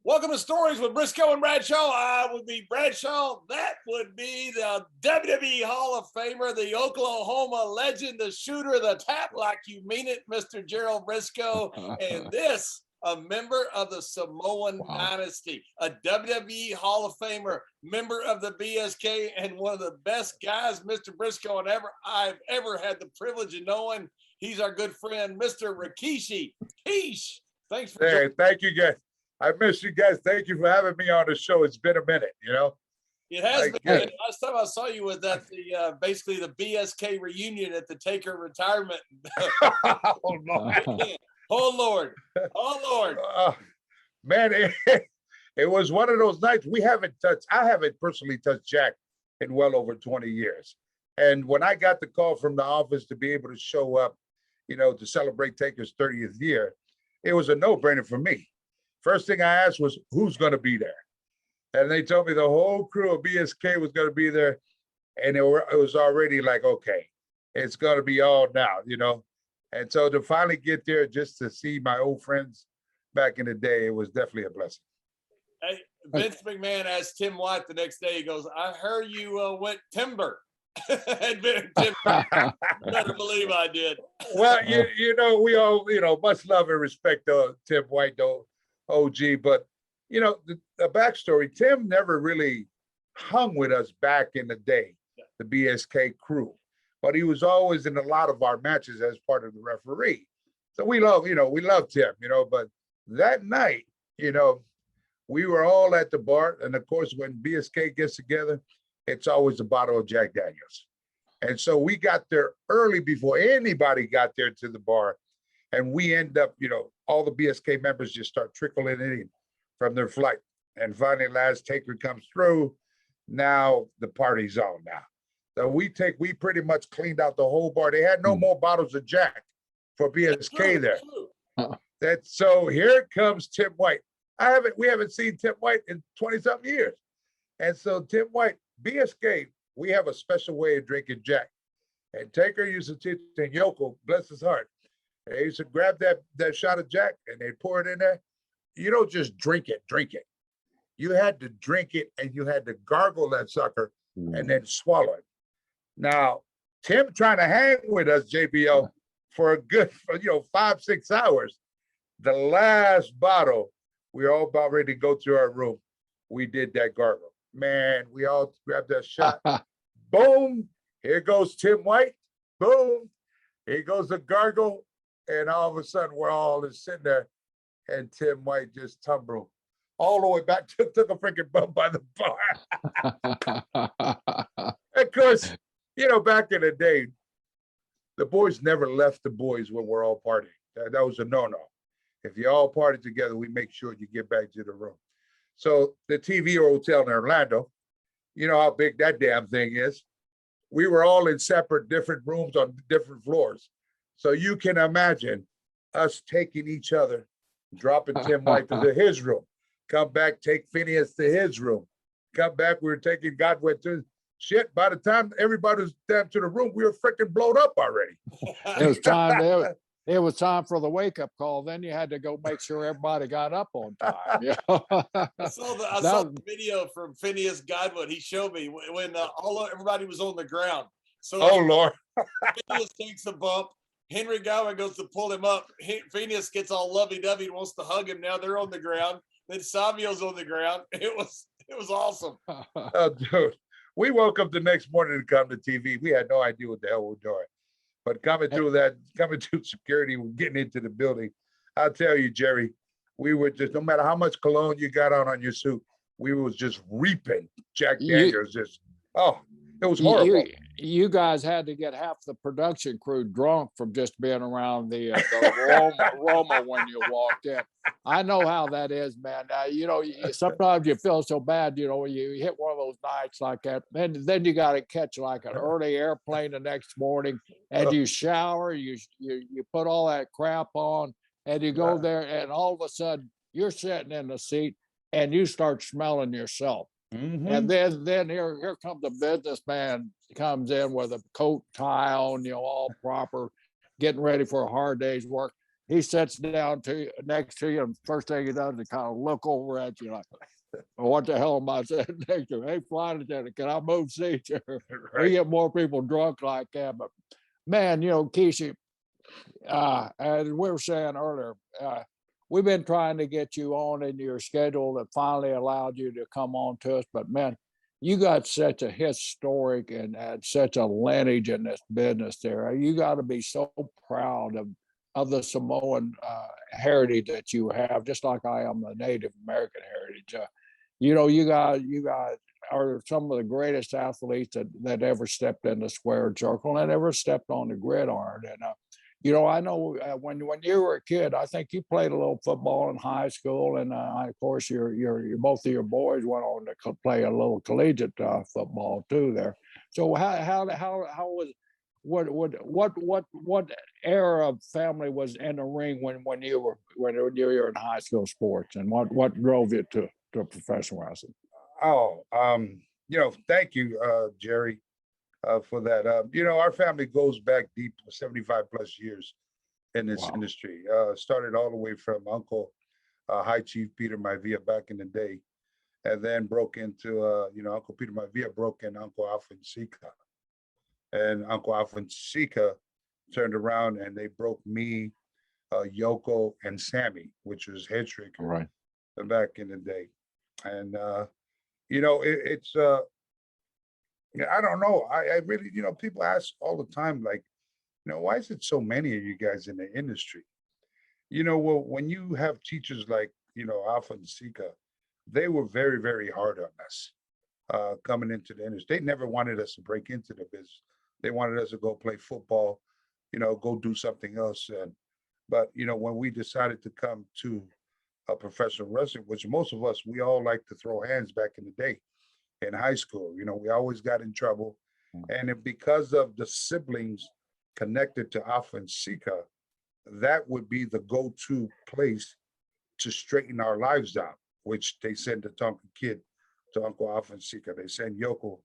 Welcome to Stories with Brisco and Bradshaw. I would be Bradshaw. That would be the WWE Hall of Famer, the Oklahoma legend, the shooter, the tap like you mean it, Mr. Gerald Brisco. And this, a member of the Samoan Dynasty, a WWE Hall of Famer, member of the BSK, and one of the best guys, Mr. Brisco, and I've ever had the privilege of knowing. He's our good friend, Mr. Rikishi. Peace. Thanks for joining. Thank you, guys. I miss you guys. Thank you for having me on the show. It's been a minute, It has been. Last time I saw you was at the basically the BSK reunion at the Taker retirement. Oh Lord! Oh Lord! Oh Lord! Man, it was one of those nights we haven't touched. I haven't personally touched Jack in well over 20 years. And when I got the call from the office to be able to show up, to celebrate Taker's 30th year, it was a no-brainer for me. First thing I asked was, who's going to be there? And they told me the whole crew of BSK was going to be there. And it was already like, okay, it's going to be all now, And so to finally get there just to see my old friends back in the day, it was definitely a blessing. Hey, Vince McMahon asked Tim White the next day, he goes, I heard you went timber. Timber. Better believe I did. Well, we all, much love and respect Tim White, though. OG, but the backstory, Tim never really hung with us back in the day, the BSK crew, but he was always in a lot of our matches as part of the referee. So we love Tim, but that night, we were all at the bar. And of course, when BSK gets together, it's always a bottle of Jack Daniels. And so we got there early before anybody got there to the bar. And we end up, all the BSK members just start trickling in from their flight. And finally, last Taker comes through. Now the party's on now. So we pretty much cleaned out the whole bar. They had no more bottles of Jack for BSK there. So here comes Tim White. We haven't seen Tim White in 20-something years. And so Tim White, BSK, we have a special way of drinking Jack. And Taker used to teach Yoko, bless his heart. They used to grab that shot of Jack and they pour it in there. You don't just drink it. You had to drink it and you had to gargle that sucker and then swallow it. Now, Tim trying to hang with us, JBO, for a good 5-6 hours. The last bottle, we were all about ready to go to our room. We did that gargle. Man, we all grabbed that shot. Boom. Here goes Tim White. Boom. Here goes the gargle. And all of a sudden, we're all just sitting there, and Tim White just tumbled all the way back, took a freaking bump by the bar. Of course, back in the day, the boys never left the boys when we're all partying. That was a no-no. If you all party together, we make sure you get back to the room. So the TV hotel in Orlando, you know how big that damn thing is. We were all in separate different rooms on different floors. So you can imagine us taking each other, dropping Tim White to his room, come back, take Phineas to his room, come back, we were taking Godwin to shit. By the time everybody was down to the room, we were freaking blown up already. It was time for the wake-up call. Then you had to go make sure everybody got up on time. I saw the video from Phineas Godwin. He showed me when everybody was on the ground. So Lord. Phineas takes a bump. Henry Godwin goes to pull him up. Phineas gets all lovey-dovey and wants to hug him. Now they're on the ground. Then Savio's on the ground. It was awesome. Oh, dude. We woke up the next morning to come to TV. We had no idea what the hell we were doing. But coming through security, getting into the building, I'll tell you, Jerry, we were just, no matter how much cologne you got on your suit, we was just reaping Jack Daniels. It was horrible. You guys had to get half the production crew drunk from just being around the Roma when you walked in. I know how that is, man. Sometimes you feel so bad, you hit one of those nights like that. Then you got to catch like an early airplane the next morning, and you shower, you put all that crap on, and you go there, and all of a sudden you're sitting in the seat and you start smelling yourself. Mm-hmm. And then here comes a businessman, comes in with a coat, tie on, all proper, getting ready for a hard day's work. he sits down next to you, and first thing he does is kind of look over at you like, what the hell am I sitting next to? Hey, flight attendant, can I move seats? We Right. get more people drunk like that. But man, Kishi, as we were saying earlier, we've been trying to get you on in your schedule that finally allowed you to come on to us. But man, you got such a historic and such a lineage in this business there. You got to be so proud of the Samoan heritage that you have, just like I am the Native American heritage. You guys are some of the greatest athletes that ever stepped in the square circle and ever stepped on the gridiron. And I know when you were a kid, I think you played a little football in high school, and of course, your both of your boys went on to play a little collegiate football too there. So how was what era of family was in the ring when you were in high school sports, and what drove you to professional wrestling? Oh, thank you, Jerry, for that. Our family goes back deep, 75 plus years in this industry. Started all the way from Uncle High Chief Peter Maivia back in the day, and then broke into, Uncle Peter Maivia broke in Uncle Alfred Sika. And Uncle Alfred Sika turned around and they broke me, Yoko, and Sammy, which was head shaker back in the day. And, it's I don't know. I really, people ask all the time, like, why is it so many of you guys in the industry? Well, when you have teachers like, Alpha and Sika, they were very, very hard on us coming into the industry. They never wanted us to break into the business. They wanted us to go play football, go do something else. But when we decided to come to a professional wrestling, which most of us, we all like to throw hands back in the day. In high school, we always got in trouble. And because of the siblings connected to Alpha and Sika, that would be the go-to place to straighten our lives out, which they send the Tonka Kid to Uncle Alpha and Sika. They send Yoko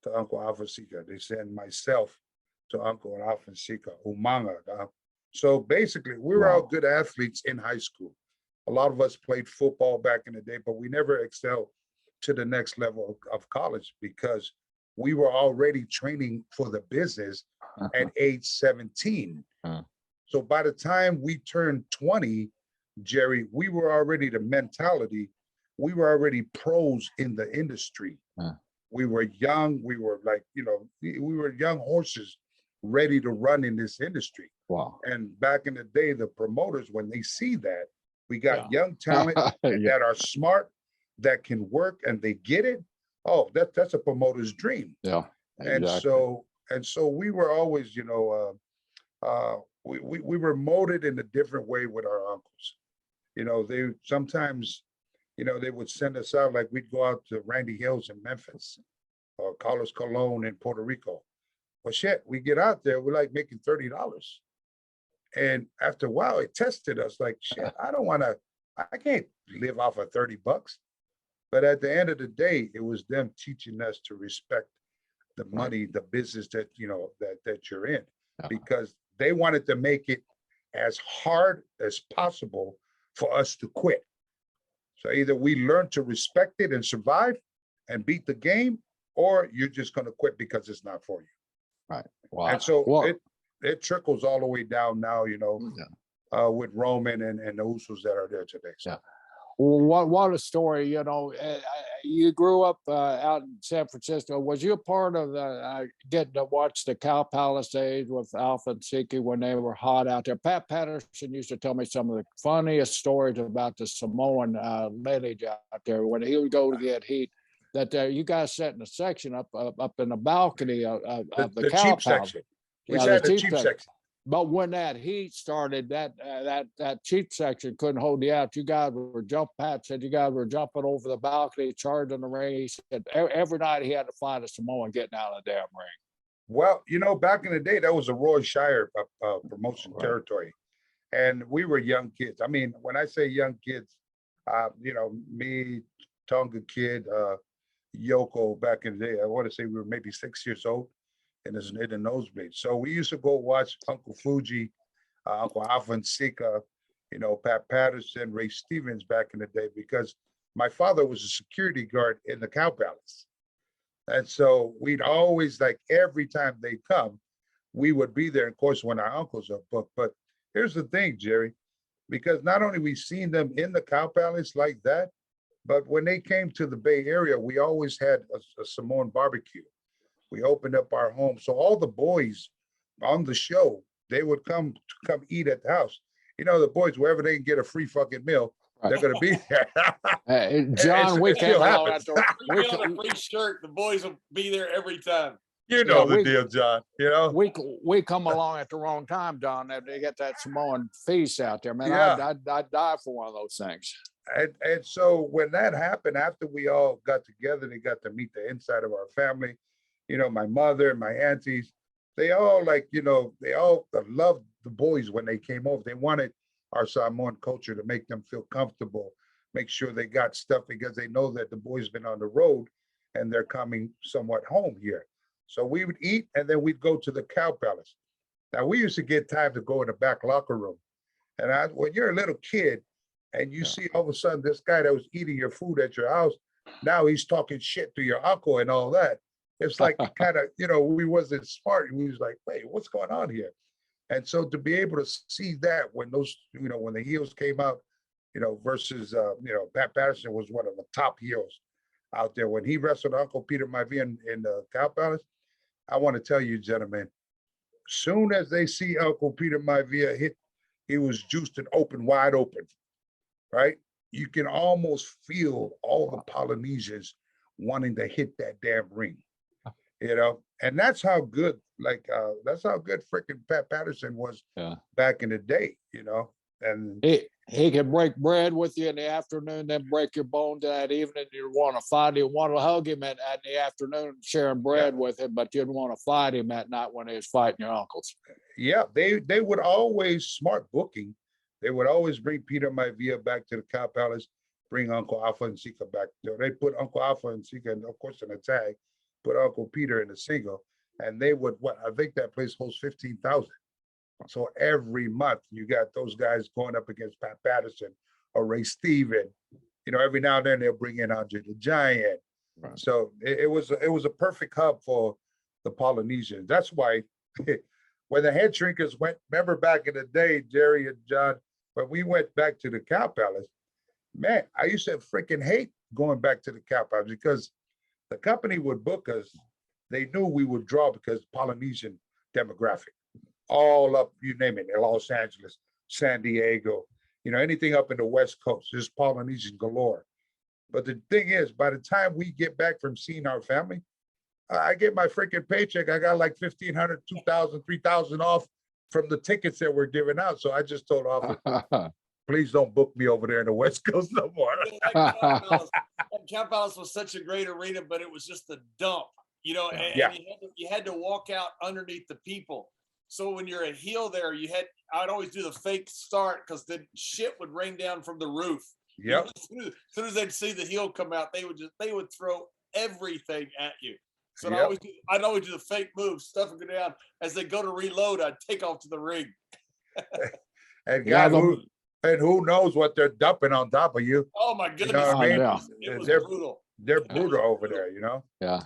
to Uncle Alpha and Sika. They send myself to Uncle Alpha and Sika, Umanga. So basically, we were all good athletes in high school. A lot of us played football back in the day, but we never excelled to the next level of college because we were already training for the business at age 17. So by the time we turned 20, Jerry, we were already the mentality. We were already pros in the industry. We were young. We were like, we were young horses ready to run in this industry. Wow. And back in the day, the promoters, when they see that, we got young talent that are smart, that can work, and they get it. Oh, that's a promoter's dream. Yeah. Exactly. And so we were always, we were molded in a different way with our uncles. They sometimes, they would send us out, like we'd go out to Randy Hills in Memphis or Carlos Colon in Puerto Rico. Well, shit, we get out there, we're like making $30. And after a while, it tested us like, shit, I can't live off of $30. But at the end of the day, it was them teaching us to respect the money, the business that, that you're in, because they wanted to make it as hard as possible for us to quit. So either we learn to respect it and survive and beat the game, or you're just going to quit because it's not for you. Right. Wow. And so it trickles all the way down now, with Roman and the Usos that are there today. So. What a story. You grew up out in San Francisco. Was you a part of getting to watch the Cow Palace days with Alpha and Siki when they were hot out there? Pat Patterson used to tell me some of the funniest stories about the Samoan lineage out there when he would go to get heat. That you guys sat in a section up in the balcony of the Cow Palace section. We sat in the cheap section. But when that heat started, that cheap section couldn't hold you out. You guys were Pat said you guys were jumping over the balcony, charging the ring. He said every night he had to find a Samoan getting out of the damn ring. Well, back in the day, that was a Roy Shire promotion territory. And we were young kids. I mean, when I say young kids, me, Tonga Kid, Yoko, back in the day, I want to say we were maybe 6 years old in the nosebleed. So we used to go watch Uncle Fuji Uncle Alpha and Sika, Pat Patterson, Ray Stevens back in the day, because my father was a security guard in the Cow Palace. And so we'd always, like, every time they come, we would be there. Of course, when our uncles are booked. But here's the thing, Jerry, because not only we seen them in the Cow Palace like that, but when they came to the Bay Area, we always had a Samoan barbecue. We opened up our home. So all the boys on the show, they would come eat at the house. The boys, wherever they can get a free fucking meal, they're going to be there. John, we came along at the free meal and a free shirt. The boys will be there every time. The deal, John. We come along at the wrong time, John. They get that Samoan feast out there, man. Yeah. I'd die for one of those things. And so when that happened, after we all got together, they got to meet the inside of our family. My mother and my aunties, they all they all loved the boys when they came over. They wanted our Samoan culture to make them feel comfortable, make sure they got stuff, because they know that the boys been on the road and they're coming somewhat home here. So we would eat, and then we'd go to the Cow Palace. Now, we used to get time to go in the back locker room. And when you're a little kid and you see all of a sudden this guy that was eating your food at your house, now he's talking shit to your uncle and all that. It's like kind of, we wasn't smart. We was like, wait, what's going on here? And so to be able to see that when those, when the heels came out, versus, Pat Patterson was one of the top heels out there. When he wrestled Uncle Peter Maivia in the Cow Palace, I want to tell you, gentlemen, soon as they see Uncle Peter Maivia hit, he was juiced and wide open, right? You can almost feel all the Polynesians wanting to hit that damn ring, and that's how good, freaking Pat Patterson was back in the day, and he can break bread with you in the afternoon, then break your bones that evening. You want to fight him, want to hug him at the afternoon, sharing bread with him, but you'd want to fight him at night when he was fighting your uncles. Yeah, they would always, smart booking, they would always bring Peter Maivia back to the Cow Palace, bring Uncle Alpha and Sika back. They put Uncle Alpha and Sika, and of course in a tag, put Uncle Peter in a single, and they would, I think that place holds 15,000. So every month you got those guys going up against Pat Patterson or Ray Stevens. Every now and then they'll bring in Andre the Giant. Right. So it was a perfect hub for the Polynesians. That's why when the head shrinkers went, remember back in the day, Jerry and John, when we went back to the Cow Palace, man, I used to freaking hate going back to the Cow Palace, because the company would book us. They knew we would draw because Polynesian demographic. All up, you name it, in Los Angeles, San Diego, anything up in the West Coast, just Polynesian galore. But the thing is, by the time we get back from seeing our family, I get my freaking paycheck. I got like 1,500, 2,000, 3,000 off from the tickets that we're giving out. So I just told office, please don't book me over there in the West Coast no more. That Cow Palace was such a great arena, but it was just a dump, and you had to walk out underneath the people. So when you're a heel there, I'd always do the fake start, because the shit would rain down from the roof. Yep. As soon as they'd see the heel come out, they would throw everything at you. So I'd always do the fake move, stuff would go down. As they go to reload, I'd take off to the ring. And who knows what they're dumping on top of you? Oh my goodness! It was brutal. They're brutal over there, Yeah.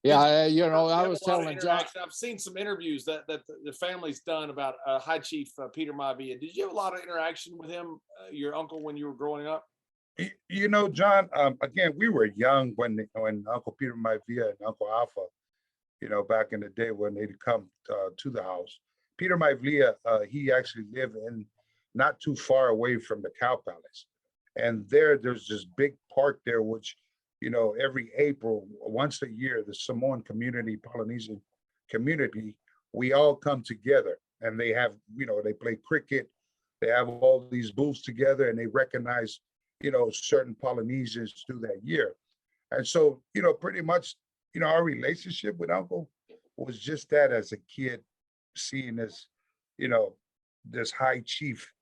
Yeah, I was telling John. I've seen some interviews that the family's done about High Chief Peter Maivia. Did you have a lot of interaction with him, your uncle, when you were growing up? John, again, we were young when Uncle Peter Maivia and Uncle Alpha, back in the day when they'd come to the house. Peter Maivia, he actually lived in not too far away from the Cow Palace. And there's this big park there, which, every April, once a year, the Samoan community, Polynesian community, we all come together, and they have, they play cricket. They have all these booths together, and they recognize, certain Polynesians through that year. And so, pretty much, our relationship with Uncle was just that, as a kid, seeing this, this high chief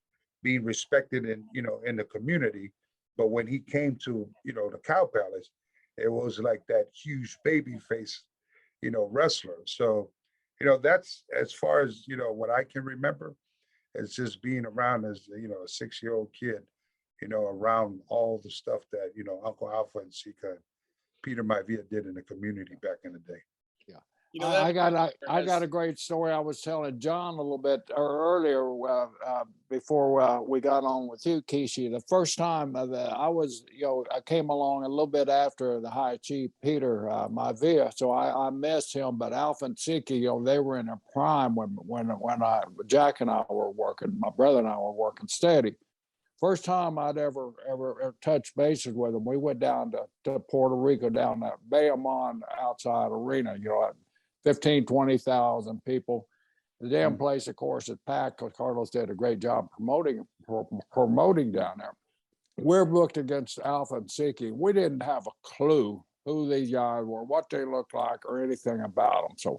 being respected in the community. But when he came to, the Cow Palace, it was like that huge baby face, wrestler. So, that's as far as, what I can remember. it's just being around as, you know, a 6-year-old kid, you know, around all the stuff that, you know, Uncle Alpha and Sika, Peter Maivia did in the community back in the day. Yeah. You know, I got a great story I was telling John a little bit earlier before we got on with you, Kishi. The first time that I was, you know, I came along a little bit after the High Chief Peter Maivia, so I missed him. But Alpha and Siki, you know, they were in their prime when Jack and I were working. My brother and I were working steady. First time I'd ever touched bases with them, we went down to Puerto Rico, down that Bayamon outside arena, you know, 15, 20,000 people. The damn place, of course, is packed because Carlos did a great job promoting down there. We're booked against Alpha and Siki. We didn't have a clue who these guys were, what they looked like, or anything about them. So,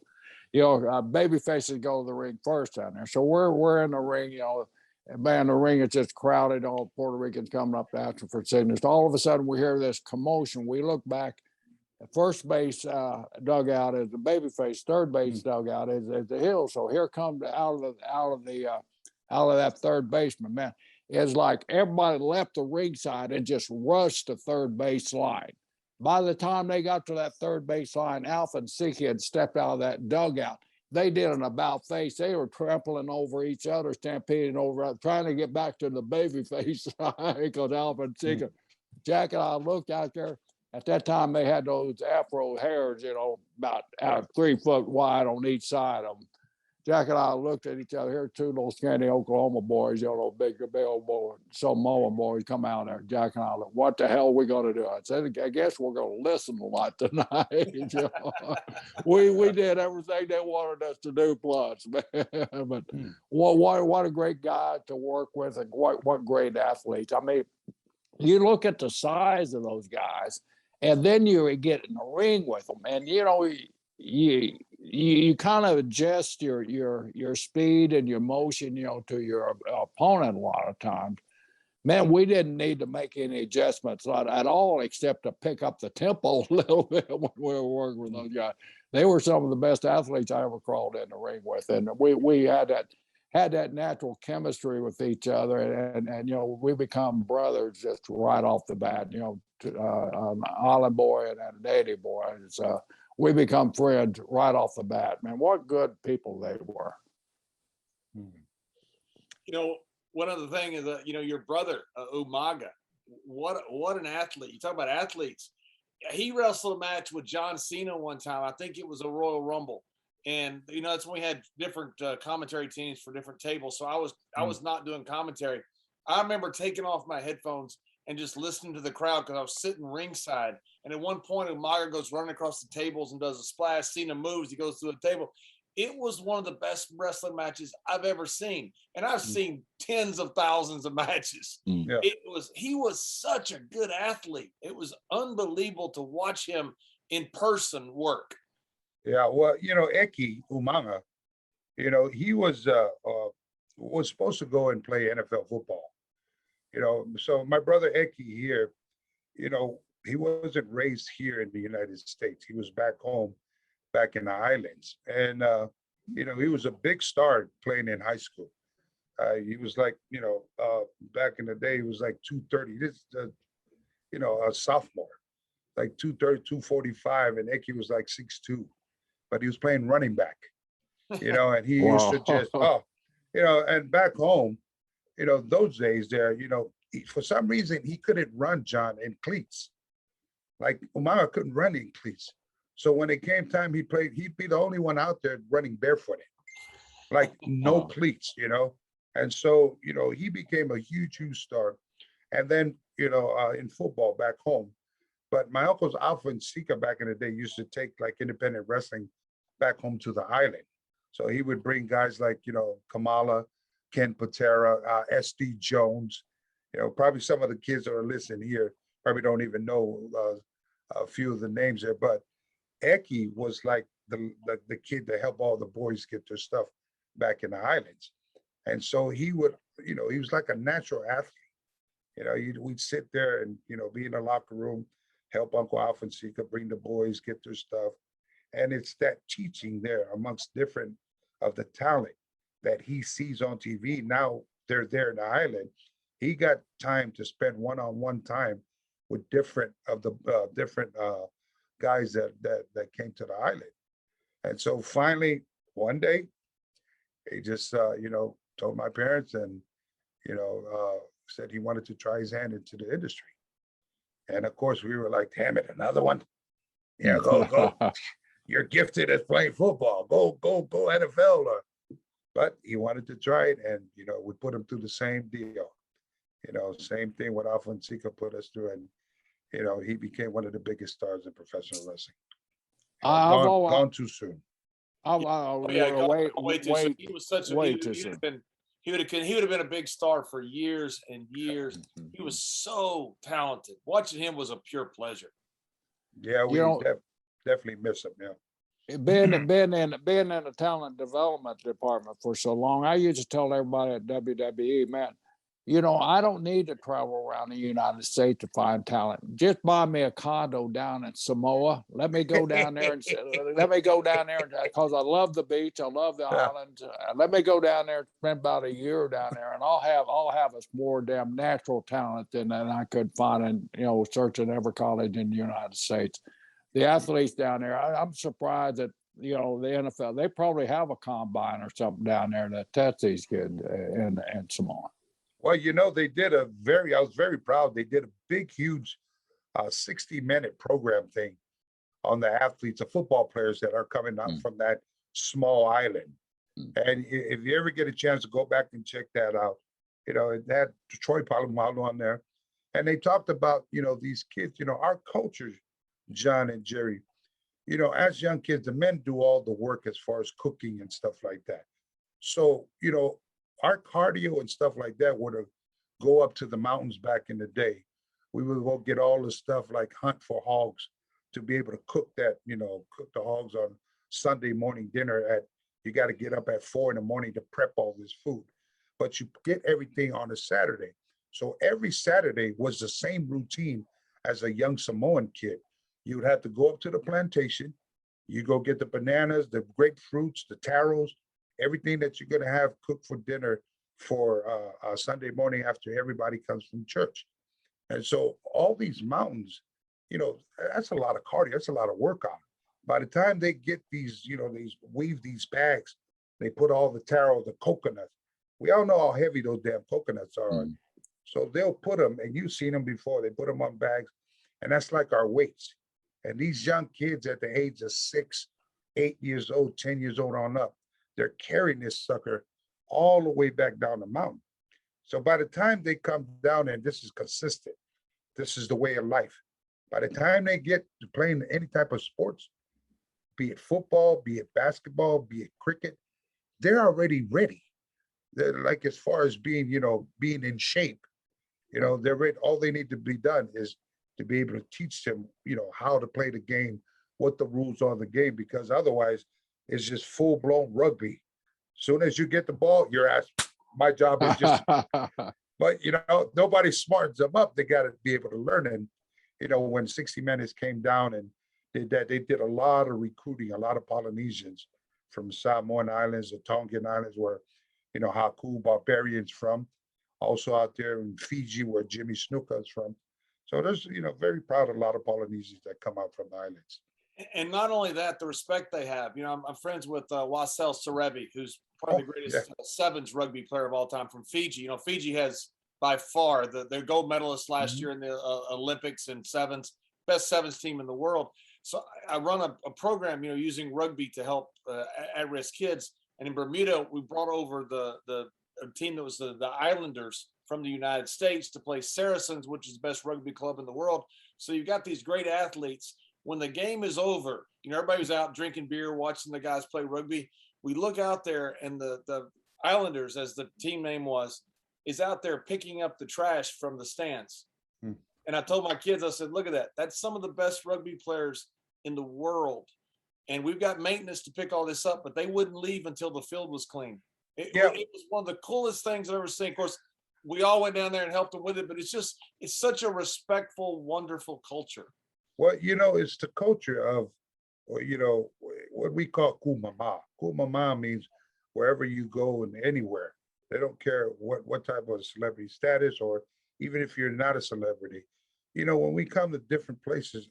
you know, baby faces go to the ring first down there. So we're in the ring, you know, and man, the ring is just crowded. All Puerto Ricans coming up to ask for signatures. All of a sudden, we hear this commotion. We look back. The first base dugout is the babyface. Third base dugout is the hill. So here comes out of that third baseman. Man, it's like everybody left the ringside and just rushed to third base line. By the time they got to that third base line, Alpha and Siki had stepped out of that dugout. They did an about face. They were trampling over each other, stampeding over, trying to get back to the baby face side because Alpha and Sika. Jack and I looked out there. At that time, they had those afro hairs, you know, about 3 foot wide on each side of them. Jack and I looked at each other. Here, two little skinny Oklahoma boys, you know, big old boy, Samoan boys come out there. Jack and I looked, what the hell are we going to do? I said, I guess we're going to listen a lot tonight. You know? we did everything they wanted us to do plus, man. But what a great guy to work with, and what great athletes. I mean, you look at the size of those guys, and then you get in the ring with them, and you know, you kind of adjust your speed and your motion, you know, to your opponent a lot of times. Man, we didn't need to make any adjustments at all, except to pick up the tempo a little bit when we were working with those guys. They were some of the best athletes I ever crawled in the ring with, and we had that natural chemistry with each other, and you know, we become brothers just right off the bat. You know, an Island boy and a native boy. We become friends right off the bat. Man, what good people they were. You know, one other thing is that, you know, your brother Umaga, what an athlete. You talk about athletes. He wrestled a match with John Cena one time. I think it was a Royal Rumble. And, you know, that's when we had different commentary teams for different tables. So I was not doing commentary. I remember taking off my headphones and just listening to the crowd because I was sitting ringside. And at one point, Umaga goes running across the tables and does a splash. Cena moves. He goes through a table. It was one of the best wrestling matches I've ever seen. And I've seen tens of thousands of matches. Yeah. He was such a good athlete. It was unbelievable to watch him in person work. Yeah, well, you know, Eki Umaga, you know, he was supposed to go and play NFL football. You know, so my brother Eki here, you know, he wasn't raised here in the United States. He was back home, back in the islands. And, you know, he was a big star playing in high school. He was like, you know, back in the day, he was like 230. This, you know, a sophomore, like 230, 245. And Eki was like 6'2". But he was playing running back, you know, and he used to just, you know, and back home, you know, those days there, you know, for some reason, he couldn't run, John, in cleats. Like Umaga couldn't run in cleats. So when it came time, he'd be the only one out there running barefooted, like no cleats, you know. And so, you know, he became a huge star. And then, you know, in football back home. But my uncles Alpha and Sika back in the day used to take like independent wrestling back home to the island. So he would bring guys like, you know, Kamala, Ken Patera, S.D. Jones. You know, probably some of the kids that are listening here probably don't even know a few of the names there. But Eki was like the kid to help all the boys get their stuff back in the islands. And so he would, you know, he was like a natural athlete. You know, we'd sit there and, you know, be in the locker room, help Uncle Alpha and Sika bring the boys, get their stuff. And it's that teaching there amongst different of the talent that he sees on TV. Now they're there in the island. He got time to spend one-on-one time with different guys that came to the island. And so finally, one day, he just told my parents and said he wanted to try his hand into the industry. And of course, we were like, damn it, another one. Yeah, go. You're gifted at playing football. Go NFL. But he wanted to try it, and we put him through the same deal. Same thing what Alfonseca put us through, and he became one of the biggest stars in professional wrestling. Gone too soon. Way too soon. He was such a he would have been a big star for years and years. He was so talented. Watching him was a pure pleasure. Yeah, we definitely miss him. Yeah. Being in the talent development department for so long, I used to tell everybody at WWE, man, I don't need to travel around the United States to find talent. Just buy me a condo down in Samoa. Let me go down there because I love the beach. I love the islands. Let me go down there and spend about a year down there, and I'll have us more damn natural talent than I could find in searching every college in the United States. The athletes down there, I'm surprised that the NFL, they probably have a combine or something down there that tests these kids in Samoa. Well, they did I was very proud. They did a big, huge 60-minute program thing on the athletes, the football players that are coming out from that small island. And if you ever get a chance to go back and check that out, it had Troy Polamalu on there. And they talked about, these kids, our culture, John and Jerry, as young kids, the men do all the work as far as cooking and stuff like that. So, our cardio and stuff like that would have go up to the mountains back in the day. We would go get all the stuff like hunt for hogs to be able to cook that, cook the hogs on Sunday morning dinner you got to get up at 4 a.m. to prep all this food, but you get everything on a Saturday. So every Saturday was the same routine as a young Samoan kid. You would have to go up to the plantation, you go get the bananas, the grapefruits, the taros, everything that you're going to have cooked for dinner for Sunday morning after everybody comes from church. And so all these mountains, that's a lot of cardio. That's a lot of work on. By the time they get these, they weave these bags, they put all the taro, the coconuts. We all know how heavy those damn coconuts are. So they'll put them, and you've seen them before, they put them on bags, and that's like our weights. And these young kids at the age of 6, 8 years old, 10 years old on up, they're carrying this sucker all the way back down the mountain. So by the time they come down, and this is consistent, this is the way of life. By the time they get to playing any type of sports, be it football, be it basketball, be it cricket, they're already ready. They're like, as far as being, being in shape, they're ready. All they need to be done is to be able to teach them, how to play the game, what the rules are of the game, because otherwise, it's just full-blown rugby. Soon as you get the ball, you're asked, my job is just, but, nobody smartens them up. They got to be able to learn. And, when 60 Minutes came down and did that, they did a lot of recruiting, a lot of Polynesians from Samoan Islands, the Tongan Islands, where, Haku Barbarian's from. Also out there in Fiji, where Jimmy Snuka is from. So there's, very proud of a lot of Polynesians that come out from the islands. And not only that, the respect they have. I'm friends with Wasel Serebi, who's probably the greatest sevens rugby player of all time from Fiji. Fiji has by far their gold medalist last year in the Olympics in sevens, best sevens team in the world. So I run a program, using rugby to help at-risk kids. And in Bermuda, we brought over the team that was the Islanders from the United States to play Saracens, which is the best rugby club in the world. So you've got these great athletes. When the game is over, everybody was out drinking beer, watching the guys play rugby. We look out there, and the Islanders, as the team name was, is out there picking up the trash from the stands. And I told my kids, I said, look at that. That's some of the best rugby players in the world. And we've got maintenance to pick all this up, but they wouldn't leave until the field was clean. It was one of the coolest things I've ever seen. Of course, we all went down there and helped them with it, but it's such a respectful, wonderful culture. Well, it's the culture of, what we call kumama. Kumama means wherever you go and anywhere. They don't care what type of celebrity status, or even if you're not a celebrity. You know, when we come to different places,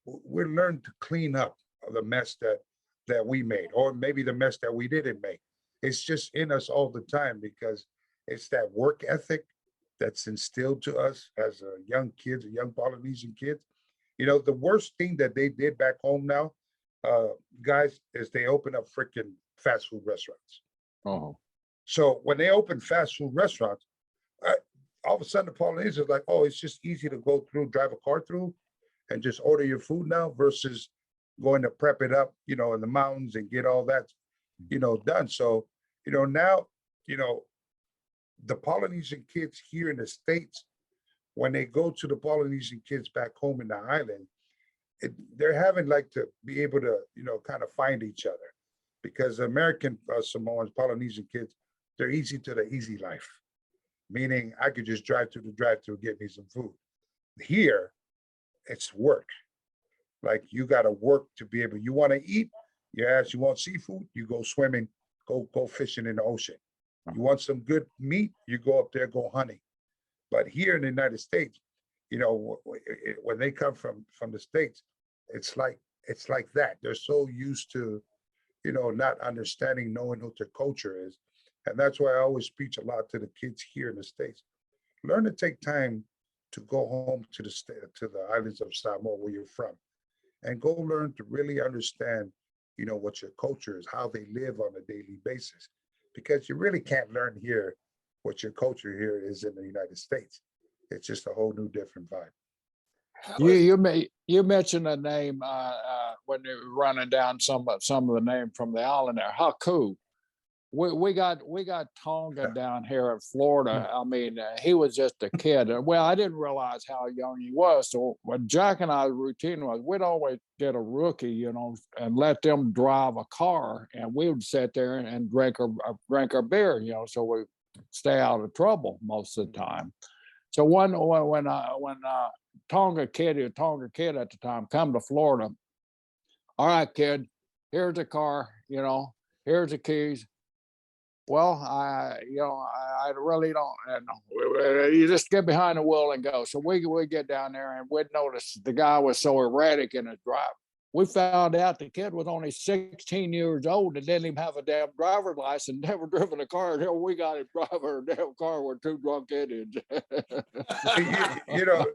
we're learned to clean up the mess that we made, or maybe the mess that we didn't make. It's just in us all the time because it's that work ethic that's instilled to us as young kids, young Polynesian kids. You know, the worst thing that they did back home now, uh, guys, is they open up freaking fast food restaurants. Oh, So when they open fast food restaurants, uh, all of a sudden the Polynesians are like, oh, it's just easy to go through, drive a car through, and just order your food now versus going to prep it up, you know, in the mountains and get all that, you know, done. So, you know, now, you know, the Polynesian kids here in the States, when they go to the Polynesian kids back home in the island, they're having like to be able to, you know, kind of find each other because American Samoans, Polynesian kids, they're easy to the easy life, meaning I could just drive to the drive-through, get me some food. Here, it's work. Like you got to work to be able. You want to eat? Yes. You want seafood? You go swimming, go fishing in the ocean. You want some good meat? You go up there, go hunting. But here in the United States, you know, when they come from the States, it's like that. They're so used to, you know, not understanding, knowing what their culture is, and that's why I always preach a lot to the kids here in the States. Learn to take time to go home to the to the islands of Samoa where you're from, and go learn to really understand, you know, what your culture is, how they live on a daily basis, because you really can't learn here what your culture here is in the United States. It's just a whole new different vibe. you mentioned a name when you were running down some of the name from the island there. Haku. We got Tonga down here in Florida. I mean, he was just a kid. Well, I didn't realize how young he was. So what Jack and I's routine was, we'd always get a rookie, you know, and let them drive a car, and we would sit there and drink our beer, you know, so we stay out of trouble most of the time. So when Tonga kid at the time come to Florida, all right, kid, here's the car, you know, here's the keys. Well, I really don't. You just get behind the wheel and go. So we get down there and we'd notice the guy was so erratic in his drive. We found out the kid was only 16 years old and didn't even have a damn driver's license, never driven a car until we got him driving a damn car with two drunk idiots. You know,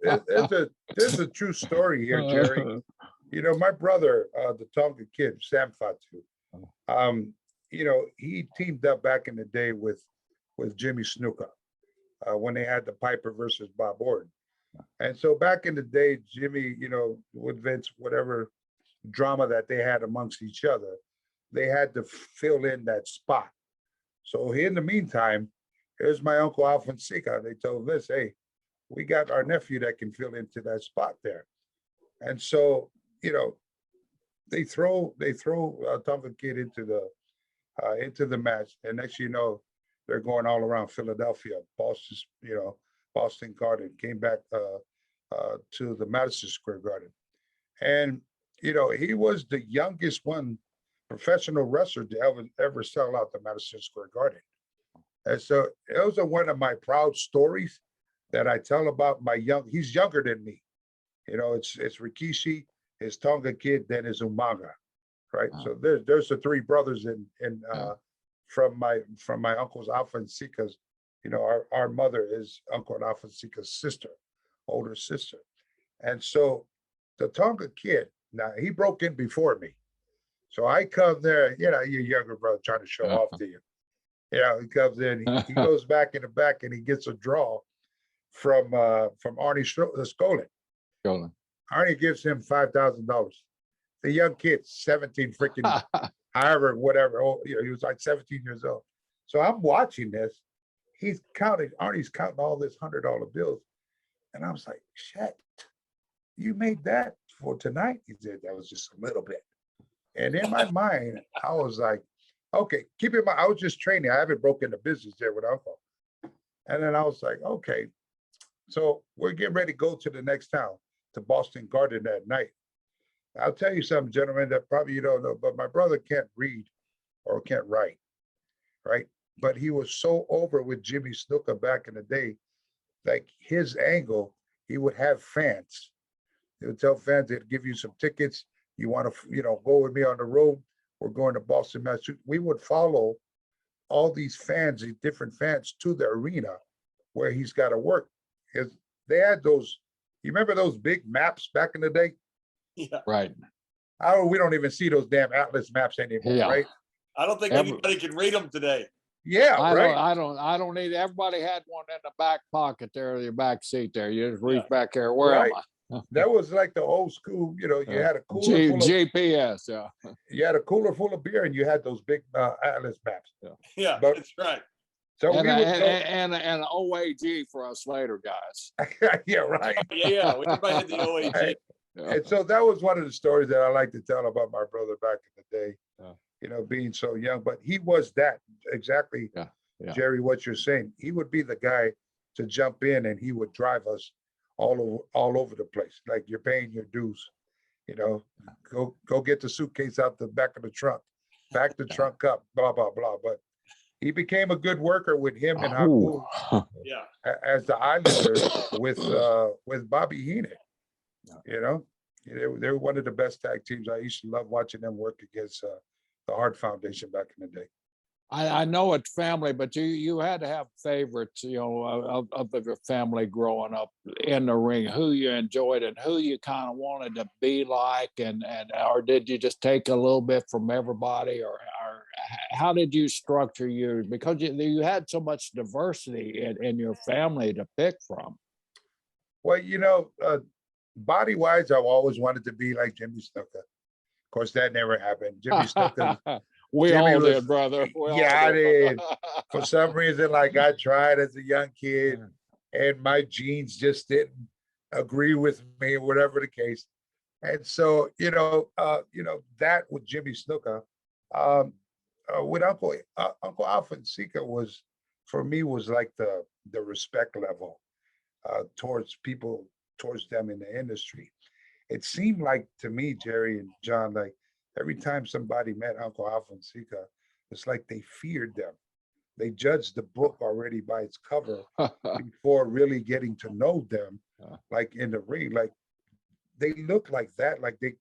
there's a true story here, Jerry. You know, my brother, the Tonga kid, Sam Fatu, you know, he teamed up back in the day with Jimmy Snuka when they had the Piper versus Bob Orton. And so back in the day, Jimmy, you know, with Vince, whatever drama that they had amongst each other, they had to fill in that spot. So in the meantime, here's my uncle Alfonsica. They told Vince, hey, we got our nephew that can fill into that spot there. And so, you know, they throw Tonga Kid into the match, and next you know, they're going all around Philadelphia, Boston, you know, Boston Garden, came back to the Madison Square Garden, and you know, he was the youngest one professional wrestler to ever sell out the Madison Square Garden, and so those are one of my proud stories that I tell about my young. He's younger than me, you know. It's Rikishi, his Tonga Kid, then his Umaga. Right. Wow. So there's the three brothers from my uncle's Alpha and Sika's, you know, our mother is Uncle and Alpha and Sika's sister, older sister. And so the Tonga Kid, now he broke in before me. So I come there, you know, your younger brother trying to show off to you. You know, he comes in, he goes back in the back and he gets a draw from Arnie Skolin. Arnie gives him $5,000. The young kid, 17 freaking, however, whatever, you know, he was like 17 years old. So I'm watching this. Arnie's counting all this $100 bills. And I was like, shit, you made that for tonight? He said, that was just a little bit. And in my mind, I was like, okay, keep in mind, I was just training. I haven't broken the business there with Uncle. And then I was like, okay, so we're getting ready to go to the next town, to Boston Garden that night. I'll tell you something, gentlemen, that probably you don't know, but my brother can't read or can't write. right? But he was so over with Jimmy Snuka back in the day, like his angle, he would have fans. He would tell fans they'd give you some tickets. You want to, go with me on the road? We're going to Boston, Massachusetts. We would follow all these fans, these different fans, to the arena where he's got to work. Because they had those, you remember those big maps back in the day? Yeah. Right. We don't even see those damn atlas maps anymore, Yeah. right? I don't think anybody can read them today. Yeah, right. I don't need. Everybody had one in the back pocket there, your back seat there. You just reach back there. Where Right. am I? That was like the old school, you had a cooler full of GPS. Yeah. you had a cooler full of beer and you had those big atlas maps. Yeah, But- that's right. So And, we would go, and an OAG for us later guys. yeah, right. Yeah. Everybody had the OAG. Hey, Yeah. and so that was one of the stories that I like to tell about my brother back in the day, Yeah. being so young. But he was that exactly, Yeah. Jerry, what you're saying. He would be the guy to jump in and he would drive us all over the place. Like, you're paying your dues, go get the suitcase out the back of the trunk, back the trunk up, blah, blah, blah. But he became a good worker with him and Haku Yeah. as the Islanders with Bobby Heenan. They were one of the best tag teams. I used to love watching them work against the Hart Foundation back in the day. I know it's family, but you had to have favorites, of your family growing up in the ring, who you enjoyed and who you kind of wanted to be like, and or did you just take a little bit from everybody, or how did you structure yours? Because you had so much diversity in your family to pick from. Well, body wise, I've always wanted to be like Jimmy Snuka. Of course, that never happened. Jimmy Snuka. We all did, brother. I did. For some reason, like, I tried as a young kid, and my genes just didn't agree with me, whatever the case. And so, that with Jimmy Snuka, with Uncle Alfonseca was, for me, was like the respect level towards people, towards them in the industry. It seemed like to me, Jerry and John, like, every time somebody met Uncle Alfonseca, it's like they feared them. They judged the book already by its cover before really getting to know them, like in the ring. Like, they look like that, like they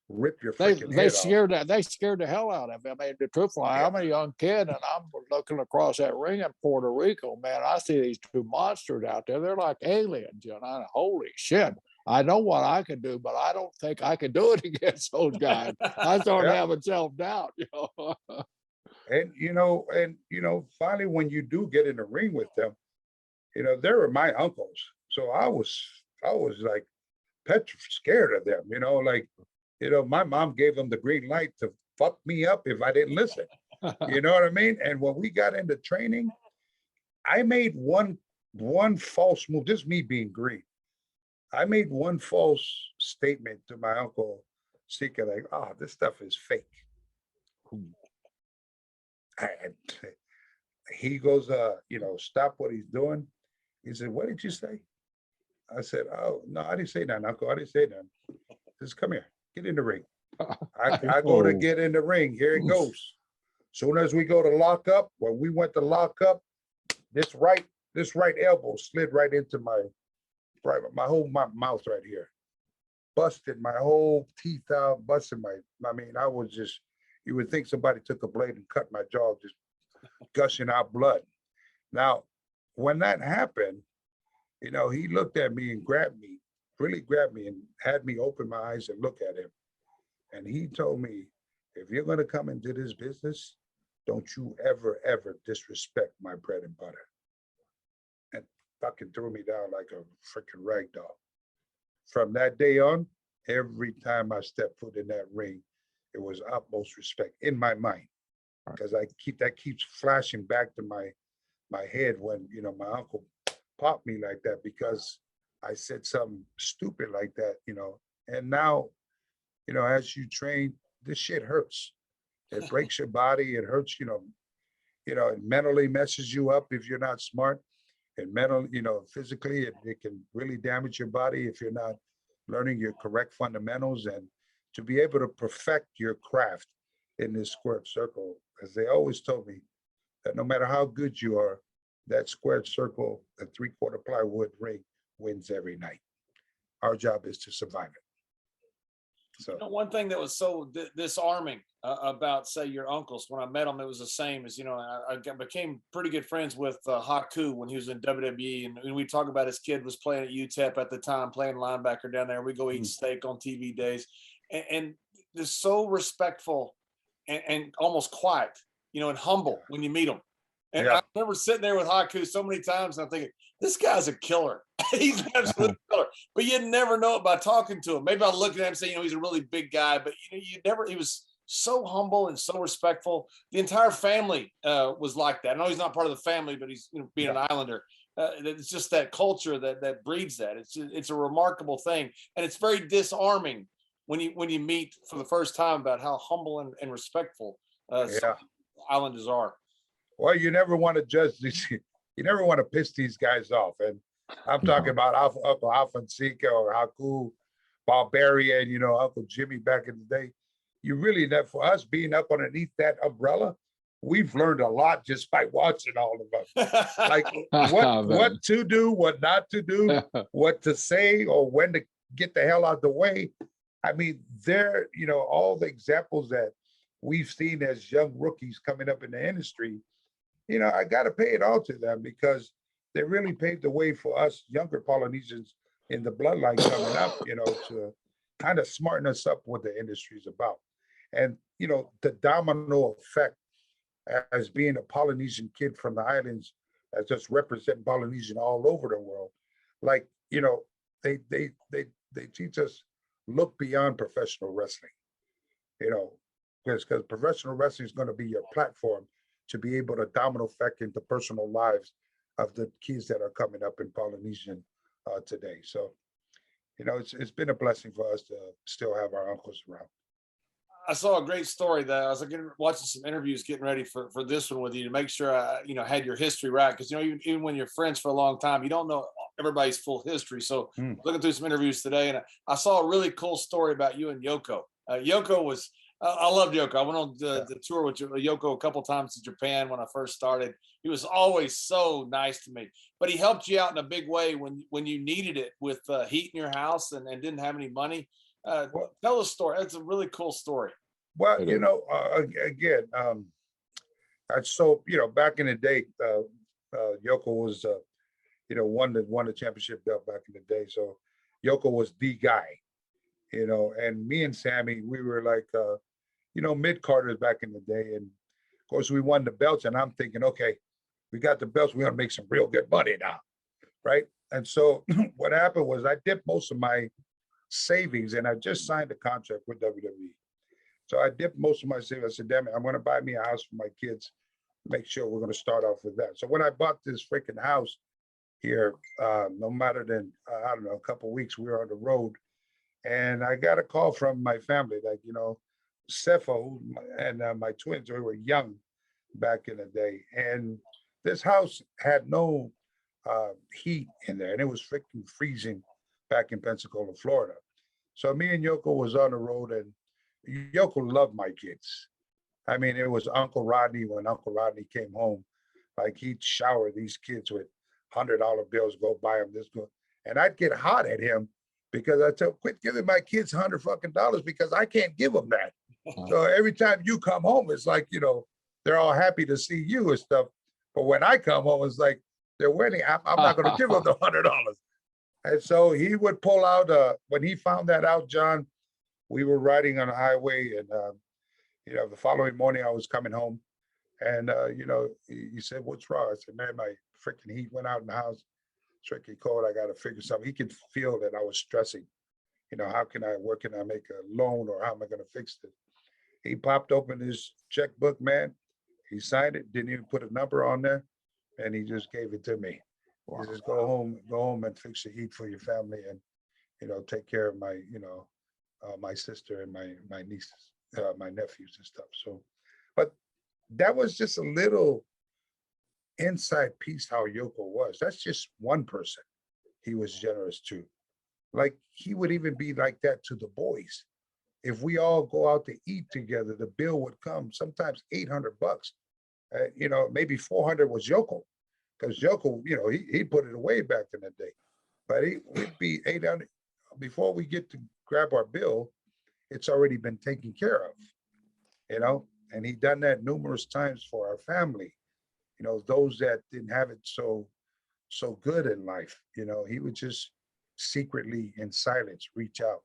rip your freaking head off. They scared the hell out of me. I mean, the truthful, I'm a young kid and I'm looking across that ring in Puerto Rico, man. I see these two monsters out there. They're like aliens, holy shit. I know what I can do, but I don't think I can do it against those guys. I started having self-doubt, And finally, when you do get in the ring with them, they were my uncles. So I was like scared of them, my mom gave them the green light to fuck me up if I didn't listen. You know what I mean? And when we got into training, I made one false move, just me being green. I made one false statement to my uncle Sika, like, this stuff is fake. And he goes, stop what he's doing. He said, what did you say? I said, oh, no, I didn't say that, Uncle. I didn't say that. Just come here, get in the ring. I go to get in the ring. Here it goes. Soon as we go to lock up, when we went to lock up, this right elbow slid right into my whole mouth right here. Busted my whole teeth out, busted I was just, you would think somebody took a blade and cut my jaw, just gushing out blood. Now, when that happened, he looked at me and really grabbed me and had me open my eyes and look at him. And he told me, if you're going to come into this business, don't you ever, ever disrespect my bread and butter. And fucking threw me down like a freaking rag doll. From that day on, every time I stepped foot in that ring, it was utmost respect in my mind. Because that keeps flashing back to my head when, my uncle popped me like that because I said something stupid like that, and now, as you train, this shit hurts. It breaks your body. It hurts, it mentally messes you up if you're not smart, and physically, it can really damage your body if you're not learning your correct fundamentals. And to be able to perfect your craft in this squared circle, as they always told me, that no matter how good you are, that squared circle, the 3/4 plywood ring wins every night. Our job is to survive it. So One thing that was so disarming about, say, your uncles, when I met them, it was the same as, became pretty good friends with Haku when he was in WWE. And we talk about his kid was playing at UTEP at the time, playing linebacker down there. We go eat steak on TV days. And they're so respectful and almost quiet, and humble when you meet them. And I remember sitting there with Haku so many times, and I'm thinking, this guy's a killer. He's an absolute killer. But you never know it by talking to him. Maybe I'll look at him and say, he's a really big guy, but he was so humble and so respectful. The entire family was like that. I know he's not part of the family, but he's being an Islander. It's just that culture that breeds that. It's a remarkable thing, and it's very disarming when you meet for the first time about how humble and respectful Islanders are. Well, you never want to judge these. You never want to piss these guys off, and I'm talking about Uncle Alfonseca or Haku, Barbarian, Uncle Jimmy back in the day. You really, for us being up underneath that umbrella, we've learned a lot just by watching all of us. Like what to do, what not to do, what to say, or when to get the hell out the way. I mean, all the examples that we've seen as young rookies coming up in the industry, I got to pay it all to them because they really paved the way for us younger Polynesians in the bloodline coming up, to kind of smarten us up what the industry is about. And, the domino effect as being a Polynesian kid from the islands, as just representing Polynesian all over the world. Like, they teach us look beyond professional wrestling, because professional wrestling is going to be your platform to be able to domino effect into personal lives of the kids that are coming up in Polynesian today. So, it's been a blessing for us to still have our uncles around. I saw a great story that I was watching some interviews, getting ready for this one with you to make sure I, had your history right. Because, even when you're friends for a long time, you don't know everybody's full history. So looking through some interviews today, and I saw a really cool story about you and Yoko. Yoko was, I loved Yoko. I went on the tour with Yoko a couple times to Japan when I first started. He was always so nice to me, but he helped you out in a big way when you needed it with heat in your house and didn't have any money. Tell a story. That's a really cool story. Well, again, so back in the day, Yoko was, won the championship belt back in the day. So Yoko was the guy, and me and Sammy, we were like, mid-carders back in the day. And of course, we won the belts. And I'm thinking, okay, we got the belts. We're going to make some real good money now, right? And so what happened was I dipped most of my savings, and I just signed a contract with WWE. So I dipped most of my savings. I said, damn it, I'm going to buy me a house for my kids. Make sure we're going to start off with that. So when I bought this freaking house here, no matter than, I don't know, a couple of weeks, we were on the road. And I got a call from my family, like, Cepho and my twins, we were young back in the day. And this house had no heat in there, and it was freaking freezing back in Pensacola, Florida. So me and Yoko was on the road, and Yoko loved my kids. I mean, it was Uncle Rodney when Uncle Rodney came home, like he'd shower these kids with $100 bills, go buy them this, go. And I'd get hot at him because I tell, quit giving my kids $100 because I can't give them that. So every time you come home, it's like, they're all happy to see you and stuff. But when I come home, it's like they're winning. I'm not going to give them the $100. And so he would pull out, when he found that out, John, we were riding on a highway, and, the following morning I was coming home, and, he said, what's wrong? I said, man, my freaking heat went out in the house. It's freaking cold. I got to figure something. He could feel that I was stressing. Where can I make a loan, or how am I going to fix it? He popped open his checkbook, man. He signed it, didn't even put a number on there, and he just gave it to me. Wow. He says, go home and fix the heat for your family, and, take care of my, my sister and my nieces, my nephews and stuff. So, but that was just a little inside piece how Yoko was. That's just one person he was generous to. Like, he would even be like that to the boys. If we all go out to eat together, the bill would come sometimes $800. maybe 400 was Yoko, because Yoko, he put it away back in the day. But we'd be 800 before we get to grab our bill. It's already been taken care of, and he done that numerous times for our family. Those that didn't have it so good in life. He would just secretly in silence reach out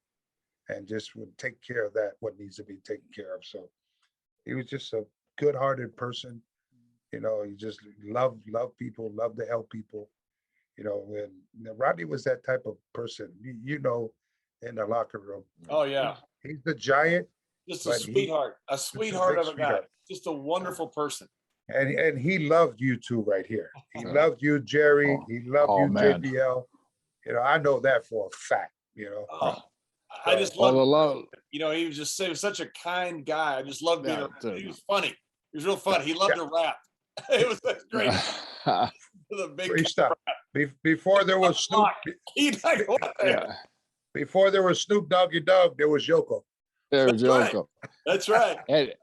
and just would take care of that what needs to be taken care of. So he was just a good-hearted person. He just loved people, loved to help people. And Rodney was that type of person. In the locker room. Oh yeah, He's the giant. just a sweetheart, a sweetheart of a guy, just a wonderful person. And he loved you two right here. He loved you, Jerry. He loved you, man. JPL. I know that for a fact. I just love. He was such a kind guy. I just loved being around. He was funny. He was real funny. He loved to rap. It was great. The big stuff. Before there was Snoop. Before there was Snoop Doggy Dogg, there was Yoko. There was Yoko. That's right. And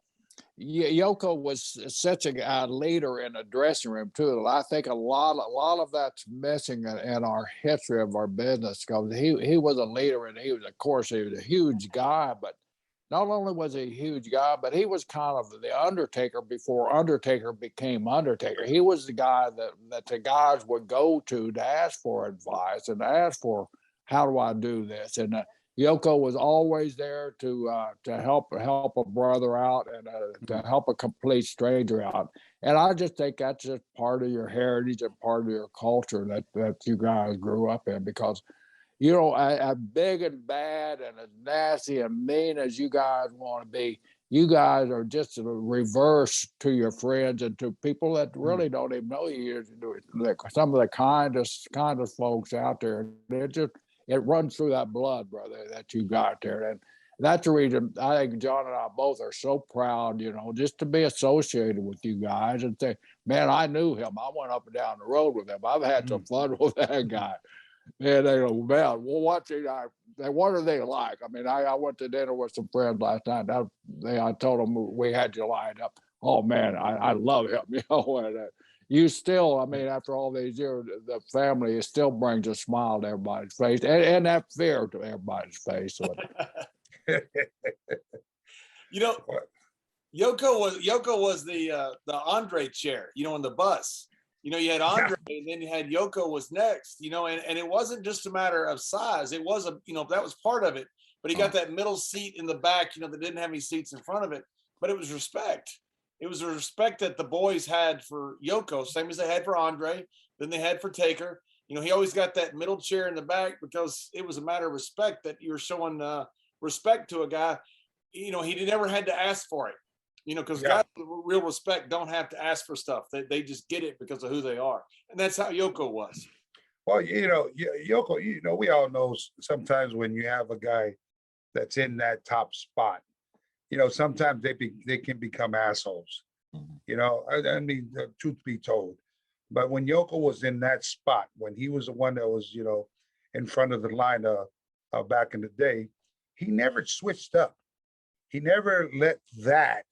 Yoko was such a leader in the dressing room too. I think a lot of that's missing in our history of our business, because he was a leader, and he was a huge guy. But not only was he a huge guy, but he was kind of the Undertaker before Undertaker became Undertaker. He was the guy that the guys would go to ask for advice and ask for, how do I do this? And Yoko was always there to help a brother out and to help a complete stranger out. And I just think that's just part of your heritage and part of your culture that you guys grew up in, because as big and bad and as nasty and mean as you guys want to be, you guys are just a reverse to your friends and to people that really don't even know you. Some of the kindest folks out there. It runs through that blood, brother, that you got there. And that's the reason I think John and I both are so proud, just to be associated with you guys and say, man, I knew him. I went up and down the road with him. I've had some fun with that guy. And they go, man, well, what are they like? I mean, I went to dinner with some friends last night. I told them we had you lined up. Oh, man, I love him, and, you still, I mean, after all these years, the family still brings a smile to everybody's face, and that fear to everybody's face. Yoko was the Andre chair, in the bus. You had Andre, and then you had Yoko was next. And it wasn't just a matter of size. It was that was part of it. But he got that middle seat in the back, that didn't have any seats in front of it. But it was respect. It was a respect that the boys had for Yoko, same as they had for Andre, then they had for Taker. He always got that middle chair in the back because it was a matter of respect that you were showing respect to a guy. He never had to ask for it, because guys with real respect don't have to ask for stuff. They just get it because of who they are. And that's how Yoko was. Well, Yoko, we all know sometimes when you have a guy that's in that top spot, sometimes they can become assholes. I mean, the truth be told. But when Yoko was in that spot, when he was the one that was, in front of the line back in the day, he never switched up. He never let that,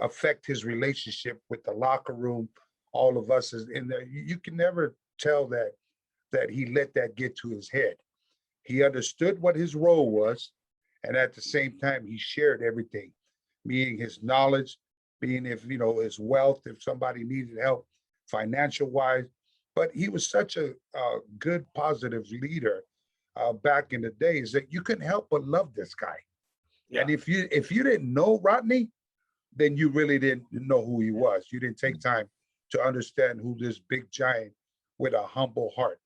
affect his relationship with the locker room. All of us is in there. You can never tell that he let that get to his head. He understood what his role was. And at the same time, he shared everything, meaning his knowledge, being his wealth, if somebody needed help financial wise. But he was such a good, positive leader back in the days that you couldn't help but love this guy. Yeah. And if you didn't know Rodney, then you really didn't know who he was. You didn't take time to understand who this big giant with a humble heart.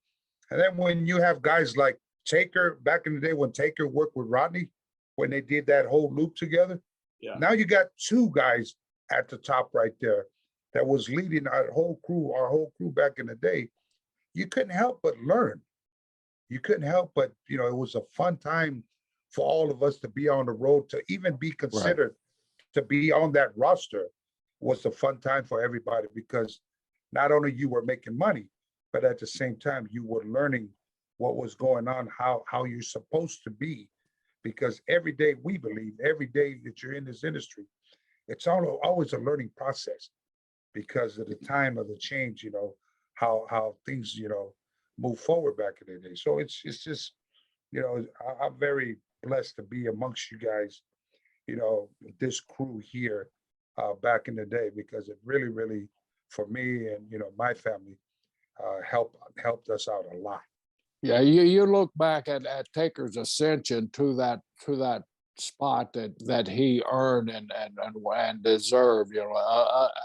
And then when you have guys like Taker, back in the day when Taker worked with Rodney, when they did that whole loop together. Yeah. Now you got two guys at the top right there that was leading our whole crew back in the day. You couldn't help but learn. You couldn't help but, it was a fun time for all of us to be on the road, to even be considered to be on that roster was a fun time for everybody, because not only you were making money, but at the same time, you were learning what was going on, how you're supposed to be. Because every day, we believe, every day that you're in this industry, it's always a learning process. because of the time of the change, how things, move forward back in the day. So it's just, I'm very blessed to be amongst you guys, this crew here back in the day, because it really, really, for me and my family, helped us out a lot. Yeah, you look back at Taker's ascension to that spot that he earned and deserved,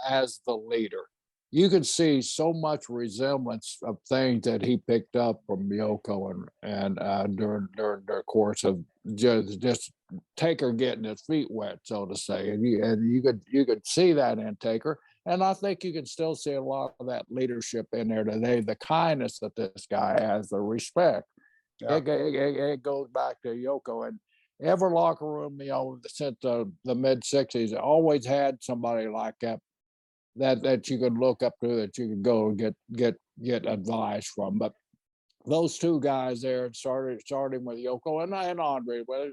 as the leader. You can see so much resemblance of things that he picked up from Yoko and during their course of just Taker getting his feet wet, so to say, and you could see that in Taker. And I think you can still see a lot of that leadership in there today, the kindness that this guy has, the respect. Yeah. It goes back to Yoko. And every locker room, since the mid 60s, always had somebody like that you could look up to, that you could go and get advice from. But those two guys there, starting with Yoko and Andre, but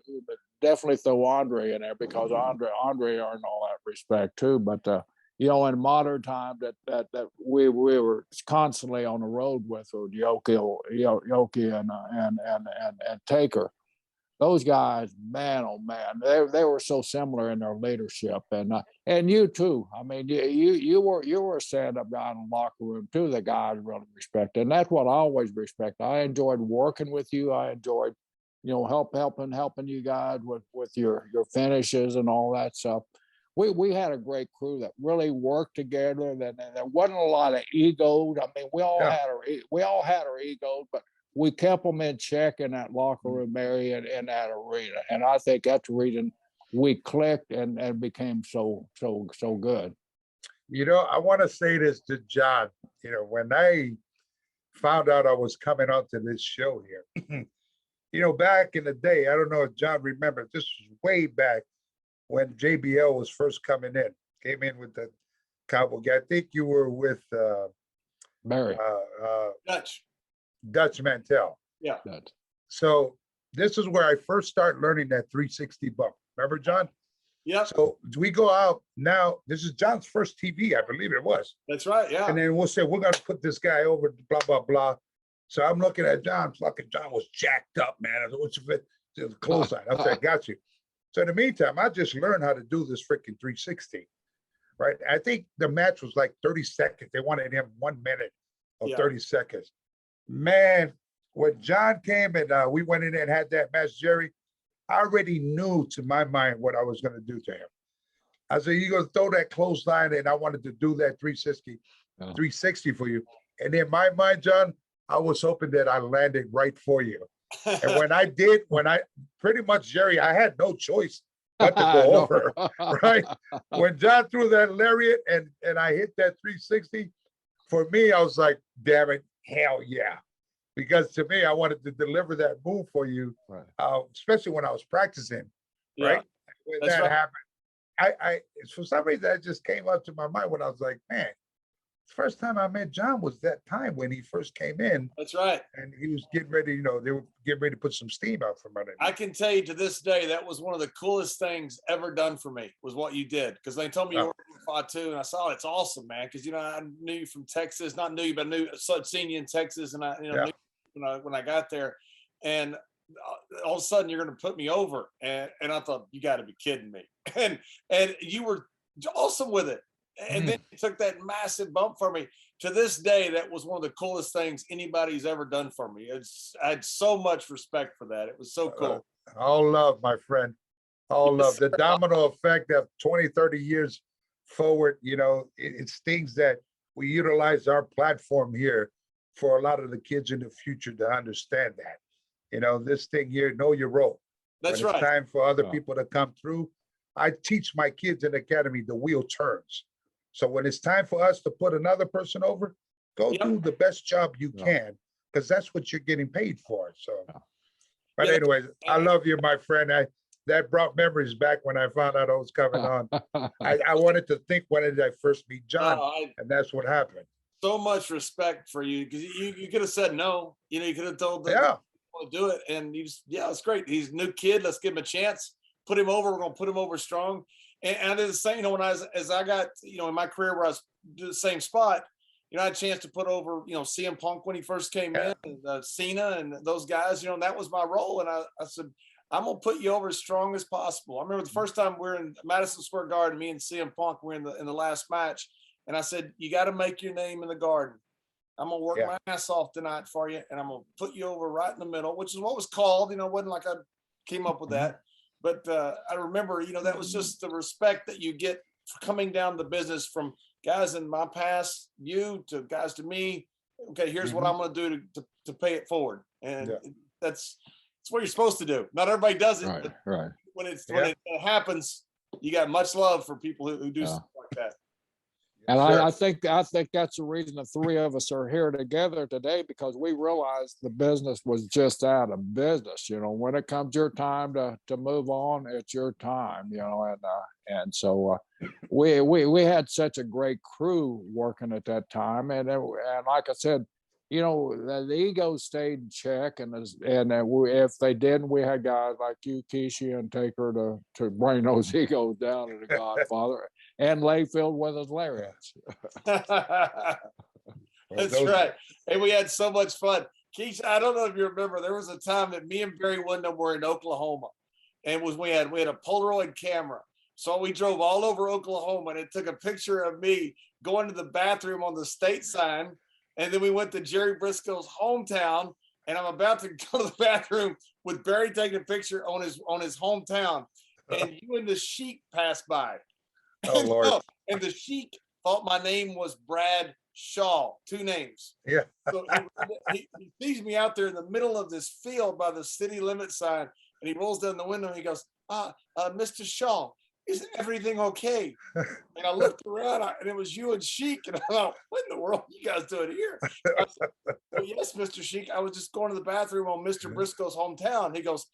definitely throw Andre in there, because Andre earned all that respect too. But in modern time that we were constantly on the road with Yoki and Taker. Those guys, man, oh man, they were so similar in their leadership, and you too. I mean, you were a stand-up guy in the locker room too. The guys really respected, and that's what I always respect. I enjoyed working with you. I enjoyed, helping you guys with your finishes and all that stuff. We had a great crew that really worked together. That there wasn't a lot of egos. I mean, we all had our egos, but we kept them in check in that locker room area and in that arena. And I think that's the reason we clicked and became so good. I want to say this to John. When I found out I was coming onto this show here, back in the day, I don't know if John remembers, this was way back when JBL was first came in with the cowboy guy. I think you were with Barry. Dutch Mantel. Yeah. So this is where I first started learning that 360 bump. Remember, John? Yeah. So we go out now. This is John's first TV, I believe it was. That's right. Yeah. And then we'll say, we're going to put this guy over, blah, blah, blah. So I'm looking at John. Fucking John was jacked up, man. I said, what's the clothesline? I said, I got you. So in the meantime, I just learned how to do this freaking 360, right? I think the match was like 30 seconds. They wanted him 1 minute or 30 seconds. Man, when John came and we went in there and had that match, Jerry, I already knew to my mind what I was going to do to him. I said, you're going to throw that clothesline, and I wanted to do that 360 for you. And in my mind, John, I was hoping that I landed right for you. And when I pretty much, Jerry, I had no choice but to go over, right? When John threw that lariat and I hit that 360, for me, I was like, damn it, hell yeah. Because to me, I wanted to deliver that move for you, right. Especially when I was practicing, right? When that happened, I for some reason, that just came up to my mind when I was like, man, first time I met John was that time when he first came in. That's right. And he was getting ready, they were getting ready to put some steam out from under. I can tell you to this day, that was one of the coolest things ever done for me, was what you did. Because they told me you were in Fatu, and I saw it's awesome, man. Because, I knew you from Texas, not knew you, but seen you in Texas. And I knew when I got there. And all of a sudden, you're going to put me over. And I thought, you got to be kidding me. And you were awesome with it. And then he took that massive bump for me. To this day, that was one of the coolest things anybody's ever done for me. I had so much respect for that. It was so cool. All love, my friend. All love. The domino effect of 20, 30 years forward, it's things that we utilize our platform here for a lot of the kids in the future to understand that. This thing here, know your role. That's when right. It's time for other people to come through. I teach my kids in the academy, the wheel turns. So when it's time for us to put another person over, go do the best job you can, because that's what you're getting paid for. So, but anyways, I love you, my friend. That brought memories back when I found out I was coming on. I wanted to think, when did I first meet John? And that's what happened. So much respect for you, because you could have said no. You could have told them want to do it, and you just it's great. He's a new kid. Let's give him a chance. Put him over. We're gonna put him over strong. And I did the same, when as I got, in my career where I was do the same spot, you know, I had a chance to put over, you know, CM Punk when he first came in, and Cena and those guys, you know, and that was my role. And I said, I'm gonna put you over as strong as possible. I remember the first time we were in Madison Square Garden, me and CM Punk were in the last match, and I said, you got to make your name in the Garden. I'm gonna work my ass off tonight for you, and I'm gonna put you over right in the middle, which is what was called. You know, it wasn't like I came up with that, but I remember, you know, that was just the respect that you get for coming down the business from guys in my past, you to guys to me. Okay, here's what I'm going to do to pay it forward, and that's what you're supposed to do. Not everybody does it, but when it happens, you got much love for people who do stuff like that. And I think that's the reason the three of us are here together today, because we realized the business was just out of business. You know, when it comes your time to move on, it's your time. You know, and so we had such a great crew working at that time, and like I said, you know, the ego stayed in check, and if they didn't, we had guys like you, Rikishi, and Taker to bring those egos down to the Godfather, and Layfield with his lariats. That's right. And we had so much fun. Keisha, I don't know if you remember, there was a time that me and Barry Windham were in Oklahoma, and we had a Polaroid camera. So we drove all over Oklahoma, and it took a picture of me going to the bathroom on the state sign. And then we went to Jerry Briscoe's hometown, and I'm about to go to the bathroom with Barry taking a picture on his hometown. And you and the Sheik passed by. Oh, Lord. And the Sheik thought my name was Brad Shaw, 2 names. Yeah. So he sees me out there in the middle of this field by the city limit sign, and he rolls down the window and he goes, Mr. Shaw, is everything okay? And I looked around, and it was you and Sheik, and I thought, what in the world are you guys doing here? I said, well, yes, Mr. Sheik, I was just going to the bathroom on Mr. Briscoe's hometown. He goes,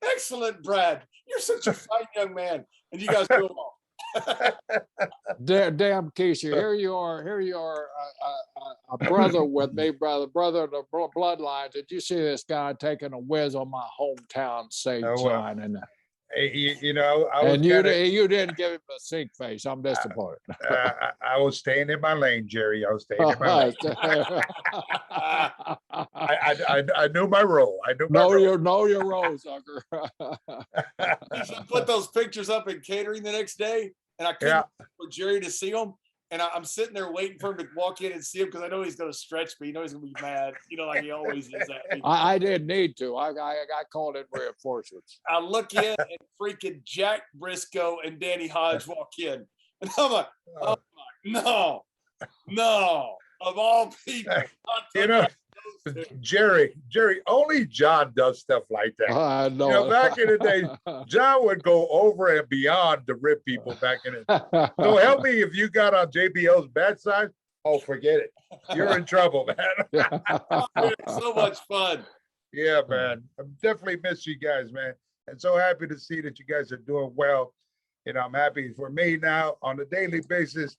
excellent, Brad. You're such a fine young man. And you guys do them all. Damn, Keisha, here you are, a brother with me, brother of the bloodline. Did you see this guy taking a whiz on my hometown stage sign? And you know, you didn't give him a sink face. I'm disappointed. I was staying in my lane, Jerry. I was staying in my lane. I knew my role. Know your role, sucker. You should put those pictures up in catering the next day, and I couldn't wait for Jerry to see them. And I'm sitting there waiting for him to walk in and see him, because I know he's going to stretch me. You know he's going to be mad. You know, like he always is. I didn't need to. I called in reinforcements. I look in, and freaking Jack Briscoe and Danny Hodge walk in. And I'm like, oh my, no. Of all people. You know, Jerry, only John does stuff like that. I know. You know, back in the day, John would go over and beyond to rip people back in it. So help me, if you got on JBL's bad side, forget it. You're in trouble, man. So much fun. Yeah, man. I definitely miss you guys, man. And so happy to see that you guys are doing well. You know, I'm happy for me now on a daily basis.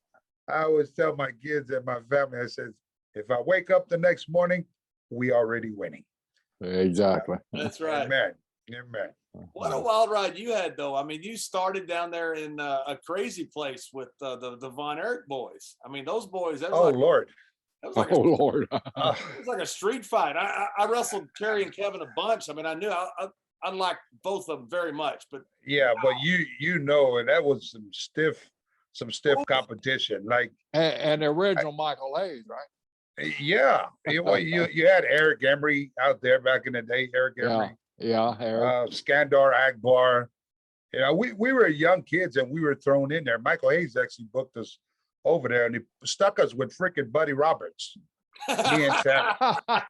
I always tell my kids and my family, I said, if I wake up the next morning, we already winning. Exactly. That's right. Amen. What a wild ride you had, though. I mean, you started down there in a crazy place with the Von Erich boys. I mean, those boys. Lord. That was like Lord. It was like a street fight. I wrestled Kerry and Kevin a bunch. I mean, I knew I liked both of them very much. But but you know, and that was some stiff competition. Like and the original Michael Hayes, right? Yeah, you had Eric Emery out there back in the day. Eric Emery, Eric. Skandar Akbar. You know, we were young kids and we were thrown in there. Michael Hayes actually booked us over there, and he stuck us with freaking Buddy Roberts. Me and Sam.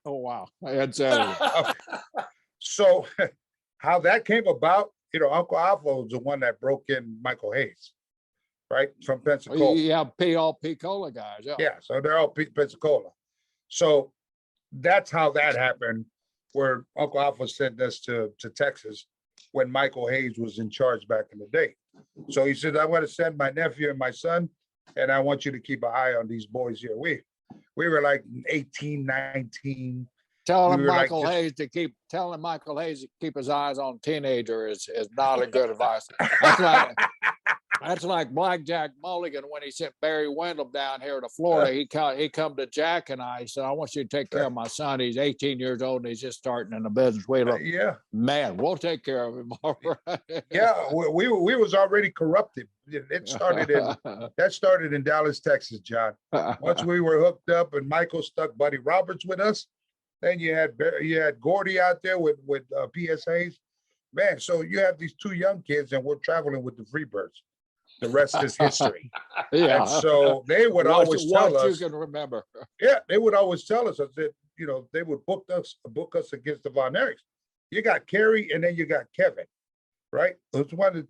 Oh wow, and Sam. So, how that came about? You know, Uncle Alpha was the one that broke in Michael Hayes, right, from Pensacola. Yeah, all Pensacola guys. Yeah, so they're all Pensacola. So that's how that happened, where Uncle Alpha sent us to Texas when Michael Hayes was in charge back in the day. So he said, I'm going to send my nephew and my son, and I want you to keep an eye on these boys here. We were like 18, 19. Telling Michael Hayes to keep his eyes on teenager is not a good advice. That's like Blackjack Mulligan when he sent Barry Wendell down here to Florida. He come to Jack and I said, I want you to take care of my son. He's 18 years old and he's just starting in the business. We look, Yeah, man, we'll take care of him. All right. yeah. We was already corrupted. That started in Dallas, Texas, John. Once we were hooked up and Michael stuck Buddy Roberts with us, then you had Gordy out there with PSAs. Man, so you have these two young kids and we're traveling with the Freebirds. The rest is history. Yeah. And so they would always tell us. You can remember. Yeah, they would always tell us. I said, they would book us against the Von Erichs. You got Kerry and then you got Kevin, right? Those one,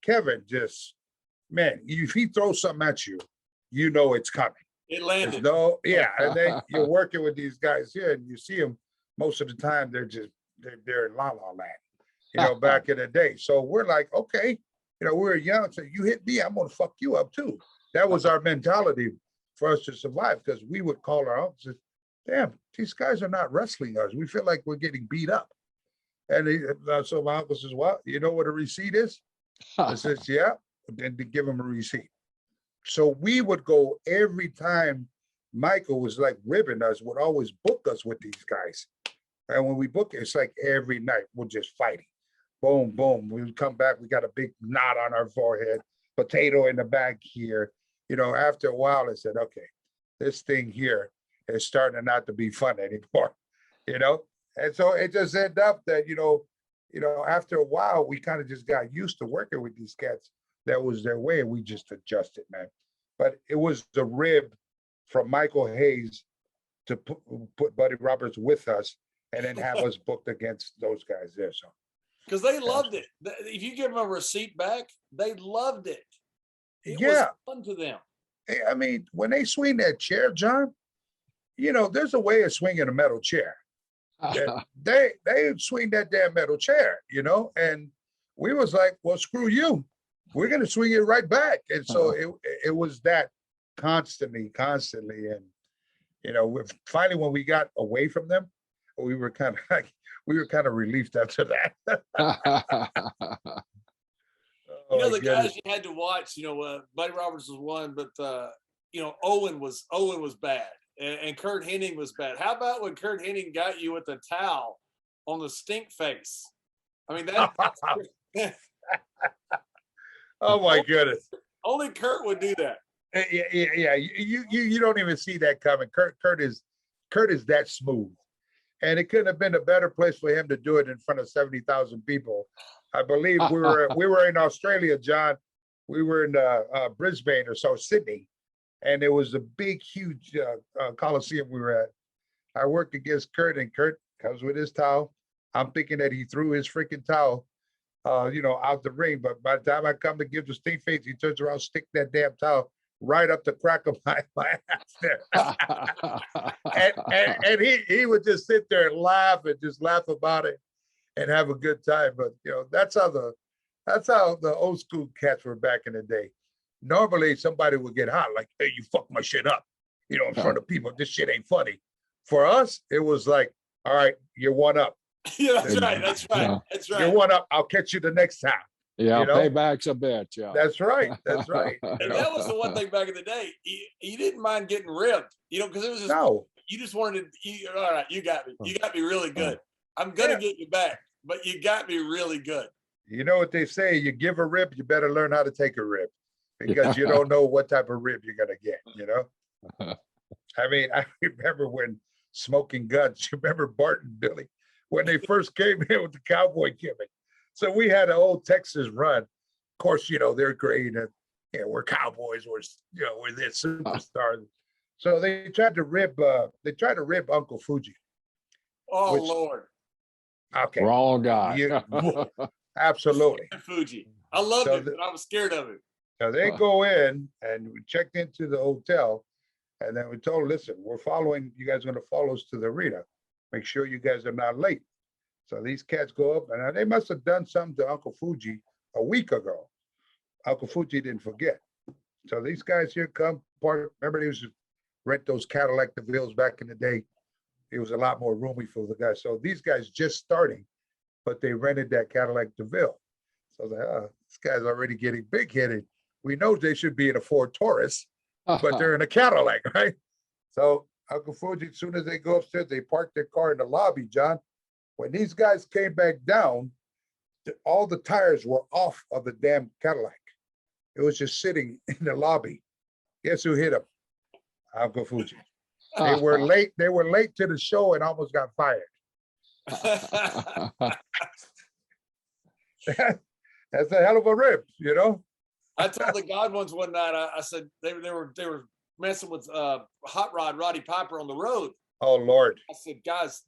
Kevin just, man, if he throws something at you, it's coming. It landed. And then you're working with these guys here and you see them most of the time, they're in La La Land, back in the day. So we're like, okay, we're young, so you hit me, I'm gonna fuck you up too. That was our mentality for us to survive, because we would call our uncles and say, damn, these guys are not wrestling us. We feel like we're getting beat up. And so my uncle says, well, you know what a receipt is? I says, yeah, and to give him a receipt. So we would go every time Michael was like ribbing us, would always book us with these guys. And when we book it, it's like every night we're just fighting. Boom, boom. We would come back, we got a big knot on our forehead, potato in the back here. After a while, I said, okay, this thing here is starting not to be fun anymore, And so it just ended up that, after a while, we kind of just got used to working with these cats. That was their way, and we just adjusted, man. But it was the rib from Michael Hayes to put Buddy Roberts with us and then have us booked against those guys there. So. Because they loved it. If you give them a receipt back, they loved it. It was fun to them. I mean, when they swing that chair, John, there's a way of swinging a metal chair. They swing that damn metal chair, and we was like, well, screw you. We're going to swing it right back. And so it was that constantly. And, finally, when we got away from them, we were kind of relieved after that. The guys you had to watch, Buddy Roberts was one, but Owen was bad, and Kurt Hennig was bad. How about when Kurt Hennig got you with the towel on the stink face? I mean, that. Oh my goodness! Only Kurt would do that. Yeah. You don't even see that coming. Kurt is that smooth. And it couldn't have been a better place for him to do it in front of 70,000 people. I believe we were in Australia, John. We were in Brisbane or so, Sydney, and it was a big, huge coliseum we were at. I worked against Kurt, and Kurt comes with his towel. I'm thinking that he threw his freaking towel, out the ring. But by the time I come to give the stink face, he turns around, stick that damn towel right up the crack of my ass there. and he would just sit there and laugh about it and have a good time. But that's how the old school cats were back in the day. Normally somebody would get hot, like, hey, you fuck my shit up, in front of people. This shit ain't funny. For us, it was like, all right, you're one up. Yeah, that's right. You're one up. I'll catch you the next time. Yeah, payback's a bitch. Yeah, that's right. And that was the one thing back in the day. You didn't mind getting ribbed, because it was just you just wanted to. All right, you got me. You got me really good. I'm gonna get you back, but you got me really good. You know what they say? You give a rib, you better learn how to take a rib, because you don't know what type of rib you're gonna get. I mean, I remember when Smoking Guns. You remember Bart and Billy when they first came in with the cowboy gimmick. So we had an old Texas run. Of course, they're great. And, we're cowboys. We're their superstars. So they tried to rib Uncle Fuji. Oh, Lord. Okay. Wrong guy. Absolutely. Fuji. I loved it, but I was scared of it. So they go in and we checked into the hotel, and then we told, listen, you guys are going to follow us to the arena. Make sure you guys are not late. So these cats go up, and they must have done something to Uncle Fuji a week ago. Uncle Fuji didn't forget. So these guys here come, remember they used to rent those Cadillac DeVilles back in the day. It was a lot more roomy for the guys. So these guys just starting, but they rented that Cadillac DeVille. So I was like, oh, this guy's already getting big-headed. We know they should be in a Ford Taurus, but they're in a Cadillac, right? So Uncle Fuji, as soon as they go upstairs, they park their car in the lobby, John. When these guys came back down, all the tires were off of the damn Cadillac. It was just sitting in the lobby. Guess who hit him? Uncle Fuji. They were late. They were late to the show and almost got fired. That's a hell of a rip, you know. I told the Godwins one night. I said they were messing with Hot Rod Roddy Piper on the road. Oh Lord! I said, guys,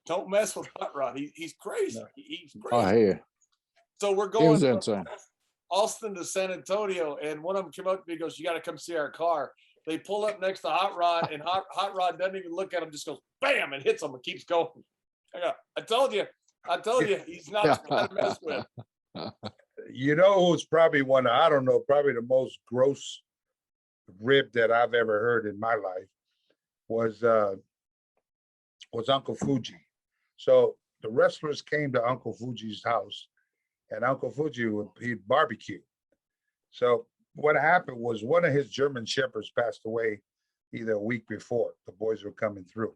don't mess with Hot Rod. He's crazy. No. He's Oh, crazy. yeah. So we're He going was from insane. Austin to San Antonio, and one of them came up to me and goes, "You got to come see our car." They pull up next to Hot Rod, and Hot Rod doesn't even look at him, just goes bam and hits him and keeps going. I told you, he's not trying to mess with. You know who's probably one of, I don't know, probably the most gross rib that I've ever heard in my life was Uncle Fuji. So the wrestlers came to Uncle Fuji's house, and Uncle Fuji he'd barbecue. So what happened was one of his German shepherds passed away either a week before. The boys were coming through.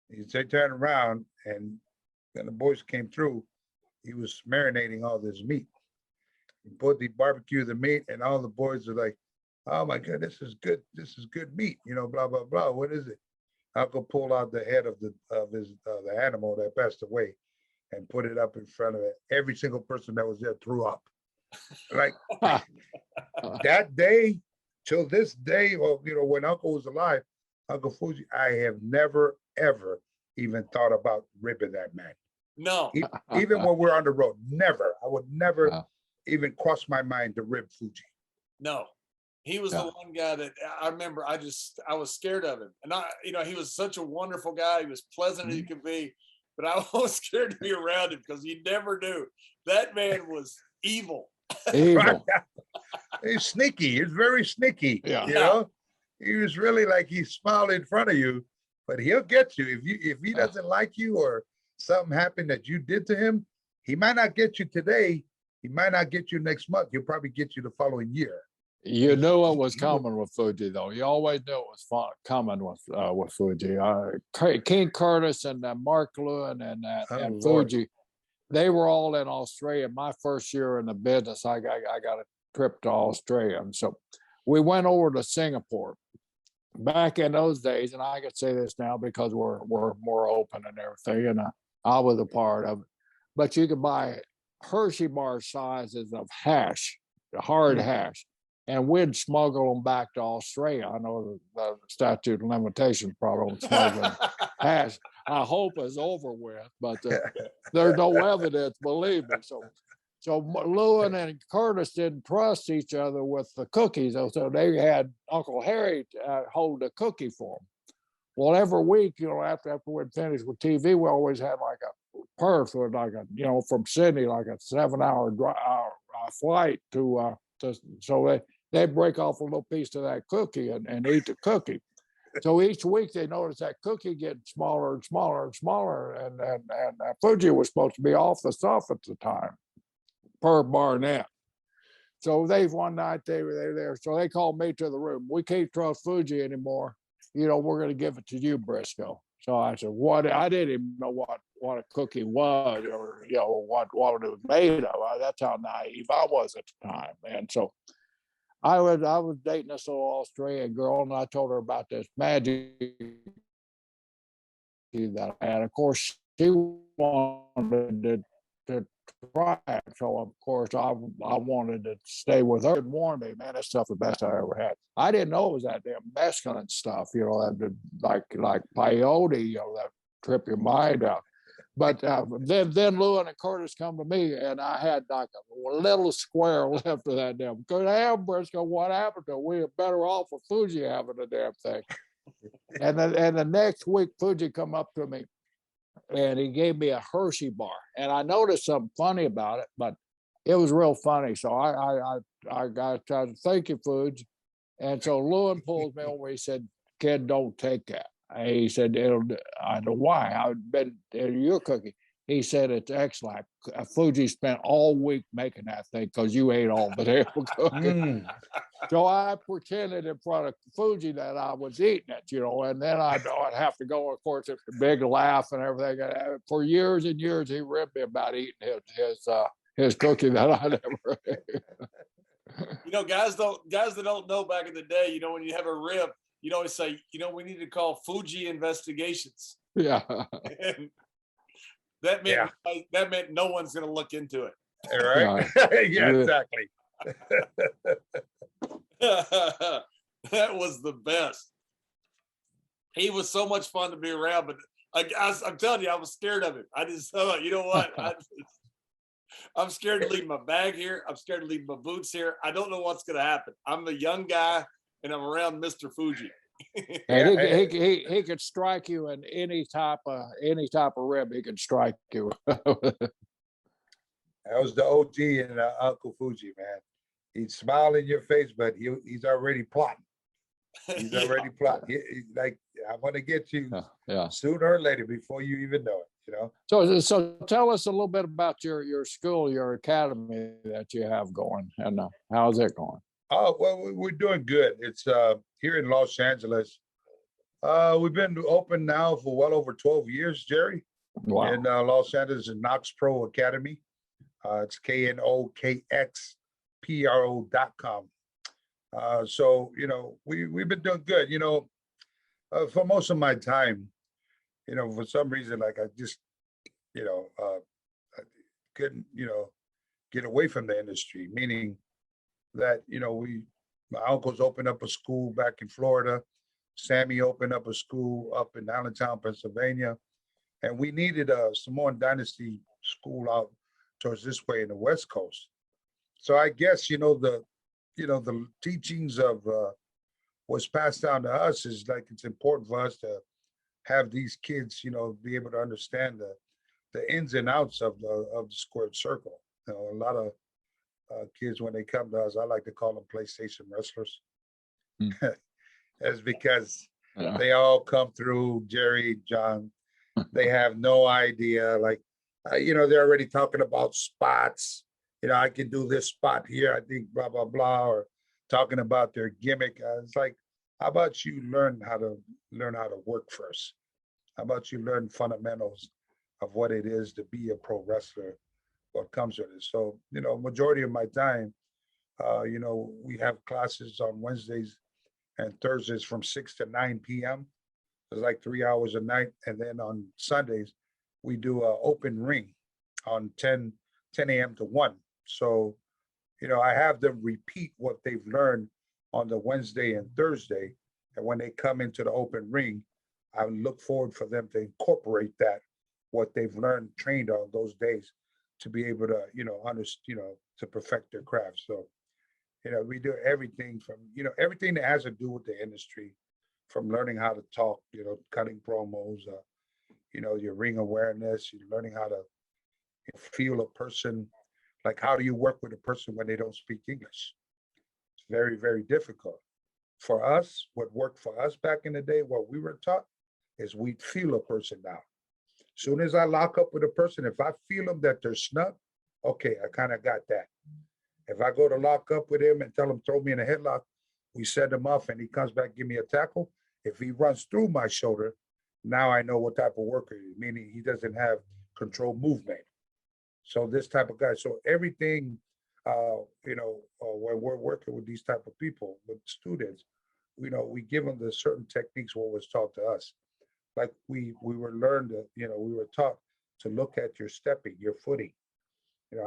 They turned around, and when the boys came through, he was marinating all this meat. He put the barbecue, the meat, and all the boys were like, "Oh my God, this is good. This is good meat." You know, blah blah blah. What is it? Uncle pulled out the head of the animal that passed away, and put it up in front of it. Every single person that was there threw up. Like that day till this day, or you know, when Uncle was alive, Uncle Fuji, I have never ever even thought about ripping that man. No, Even when we're on the road, never. I would never even cross my mind to rib Fuji. no. He was the one guy that I remember. I was scared of him, and he was such a wonderful guy. He was pleasant as he could be, but I was scared to be around him because you never knew. That man was evil. Evil. He's sneaky. He's very sneaky. Yeah. You know, he was really like he smiled in front of you, but he'll get you if he doesn't like you or something happened that you did to him. He might not get you today. He might not get you next month. He'll probably get you the following year. You knew it was coming with Fuji, though. You always knew it was coming with Fuji. King Curtis and Mark Lewin and Fuji, they were all in Australia. My first year in the business, I got a trip to Australia, and so we went over to Singapore. Back in those days, and I could say this now because we're more open and everything, and I was a part of it. But you could buy Hershey bar sizes of hash, hard hash. And we'd smuggle them back to Australia. I know the statute of limitations probably on smuggling hash, I hope is over with, but there's no evidence, believe me. So Lewin and Curtis didn't trust each other with the cookies, so they had Uncle Harry hold the cookie for them. Well, every week, after we'd finished with TV, we always had like a Perth or like from Sydney, like a 7-hour flight to so they'd break off a little piece of that cookie and eat the cookie. So each week they noticed that cookie getting smaller and smaller and smaller, and Fuji was supposed to be off the stuff at the time, per Barnett. So one night they were there, so they called me to the room. We can't trust Fuji anymore. We're going to give it to you, Brisco. So I said, what? I didn't even know what a cookie was, or what it was made of. That's how naive I was at the time, and so I was dating this little Australian girl, and I told her about this magic that I had. Of course, she wanted to try it, so of course I wanted to stay with her. It warned me, man, this stuff is the best I ever had. I didn't know it was that damn mescaline stuff, that like peyote, that trip your mind out. But then Lewin and Curtis come to me, and I had like a little square left of that damn. Good damn, Brisco, what happened to it? We are better off with Fuji having the damn thing. And the next week, Fuji come up to me, and he gave me a Hershey bar. And I noticed something funny about it, but it was real funny. So I got to thank you, Fuji. And so Lewin pulls me over. He said, "Kid, don't take that." He said, I know why. I've been your cookie. He said it's excellent. Fuji spent all week making that thing because you ate all the damn cooking. So I pretended in front of Fuji that I was eating it, and then I'd have to go. Of course, it's a big laugh and everything. And for years and years, he ribbed me about eating his cookie that I never ate. Guys that don't know back in the day, when you have a rib, you'd always say, we need to call Fuji investigations. Yeah. And that meant no one's going to look into it. Right? Yeah, exactly. That was the best. He was so much fun to be around, but I'm telling you, I was scared of him. I just thought, you know what? I'm scared to leave my bag here. I'm scared to leave my boots here. I don't know what's going to happen. I'm a young guy, and I'm around Mr. Fuji. And he could strike you in any type of rib. He could strike you. That was the OG and Uncle Fuji, man. He'd smile in your face, but he's already plotting. He's already plotting. He's like, I'm going to get you sooner or later before you even know it. So tell us a little bit about your school, your academy that you have going, and how's it going? Oh, well, we're doing good. It's here in Los Angeles. We've been open now for well over 12 years, Jerry. Wow. In Los Angeles, in Knox Pro Academy. It's KNOKXPRO.com. So, we've been doing good. For most of my time, for some reason, like I just, I couldn't, get away from the industry, meaning that, my uncles opened up a school back in Florida. Sammy opened up a school up in Allentown, Pennsylvania. And we needed a Samoan Dynasty school out towards this way in the West Coast. So I guess, the teachings of what's passed down to us is like, it's important for us to have these kids, be able to understand the ins and outs of the squared circle. A lot of kids, when they come to us, I like to call them PlayStation wrestlers. That's because they all come through, Jerry, John. They have no idea. Like, they're already talking about spots. I can do this spot here, I think, blah, blah, blah, or talking about their gimmick. It's like, how about you learn how to work first? How about you learn fundamentals of what it is to be a pro wrestler, what comes with it? So, majority of my time, we have classes on Wednesdays and Thursdays from 6 to 9 p.m. It's like 3 hours a night. And then on Sundays, we do an open ring on 10 a.m. to 1. So, I have them repeat what they've learned on the Wednesday and Thursday. And when they come into the open ring, I look forward for them to incorporate what they've learned, trained on those days, to be able to, to perfect their craft. So, we do everything from, everything that has to do with the industry, from learning how to talk, cutting promos, your ring awareness, you're learning how to feel a person. Like, how do you work with a person when they don't speak English? It's very, very difficult. For us, what worked for us back in the day, what we were taught, is we'd feel a person out. As soon as I lock up with a person, if I feel them that they're snug, okay, I kind of got that. If I go to lock up with him and tell him, throw me in a headlock, we set him off and he comes back, give me a tackle. If he runs through my shoulder, now I know what type of worker he is, meaning he doesn't have controlled movement. So this type of guy, so everything, when we're working with these type of people, with students, we give them the certain techniques, what was taught to us. Like we were learned, we were taught to look at your stepping, your footing.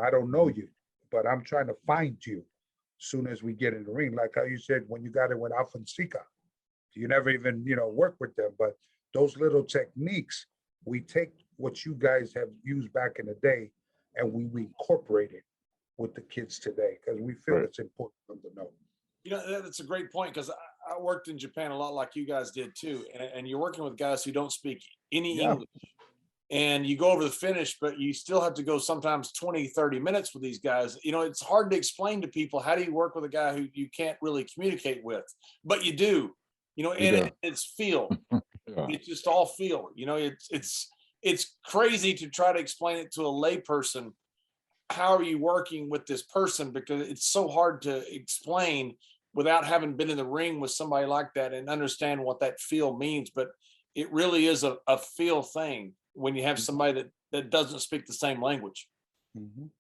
I don't know you, but I'm trying to find you as soon as we get in the ring. Like how you said, when you got it with Alfonseca, you never even, work with them. But those little techniques, we take what you guys have used back in the day and we incorporate it with the kids today because we feel it's important for them to know. That's a great point because I worked in Japan a lot like you guys did too. And you're working with guys who don't speak any English. And you go over the finish, but you still have to go sometimes 20, 30 minutes with these guys. It's hard to explain to people, how do you work with a guy who you can't really communicate with? But you do, it's feel. It's just all feel. It's it's crazy to try to explain it to a layperson. How are you working with this person? Because it's so hard to explain without having been in the ring with somebody like that and understand what that feel means. But it really is a feel thing when you have somebody that doesn't speak the same language. Mhm.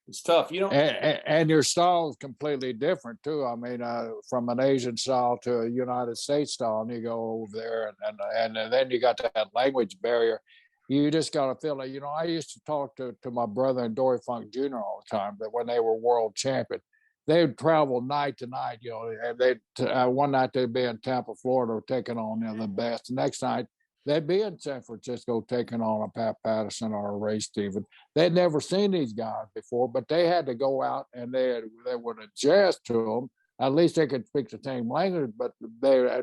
It's tough. You know, And your style is completely different too. I mean, from an Asian style to a United States style, and you go over there, and then you got that language barrier. You just got to feel it. You know, I used to talk to my brother and Dory Funk Jr. all the time, but when they were world champion, they would travel night to night. You know, and they one night they'd be in Tampa, Florida, taking on the best. The next night they'd be in San Francisco taking on a Pat Patterson or a Ray Stevens. They'd never seen these guys before, but they had to go out and they would adjust to them. At least they could speak the same language, but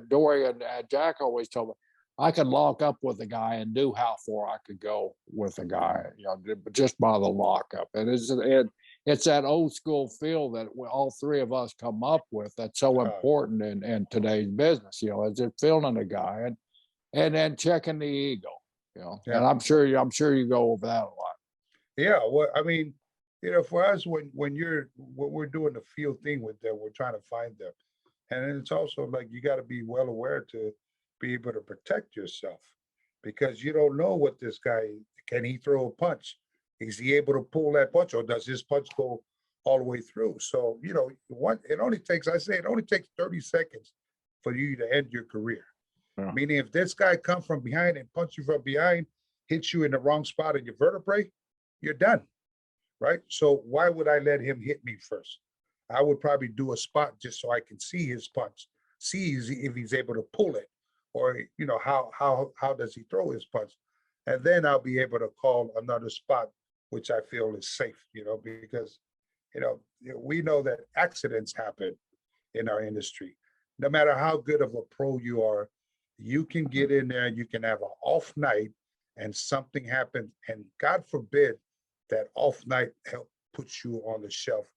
Dory and Jack always told me, I could lock up with a guy and knew how far I could go with a guy, you know, just by the lockup. And it's that old school feel that all three of us come up with that's so important in today's business. You know, is it feeling a guy and then checking the ego, you know. Yeah. And I'm sure you go over that a lot. Yeah, well, I mean, you know, for us, when we're doing the field thing with them, we're trying to find them, and it's also like you got to be well aware to be able to protect yourself because you don't know what this guy can. He throw a punch? Is he able to pull that punch, or does his punch go all the way through? So you know, it only takes 30 seconds for you to end your career. Yeah. Meaning, if this guy comes from behind and punch you from behind, hits you in the wrong spot in your vertebrae, you're done, right? So why would I let him hit me first? I would probably do a spot just so I can see his punch, see if he's able to pull it, or you know how does he throw his punch, and then I'll be able to call another spot which I feel is safe, you know, because you know we know that accidents happen in our industry. No matter how good of a pro you are, you can get in there and you can have an off night and something happens, and God forbid that off night help put you on the shelf,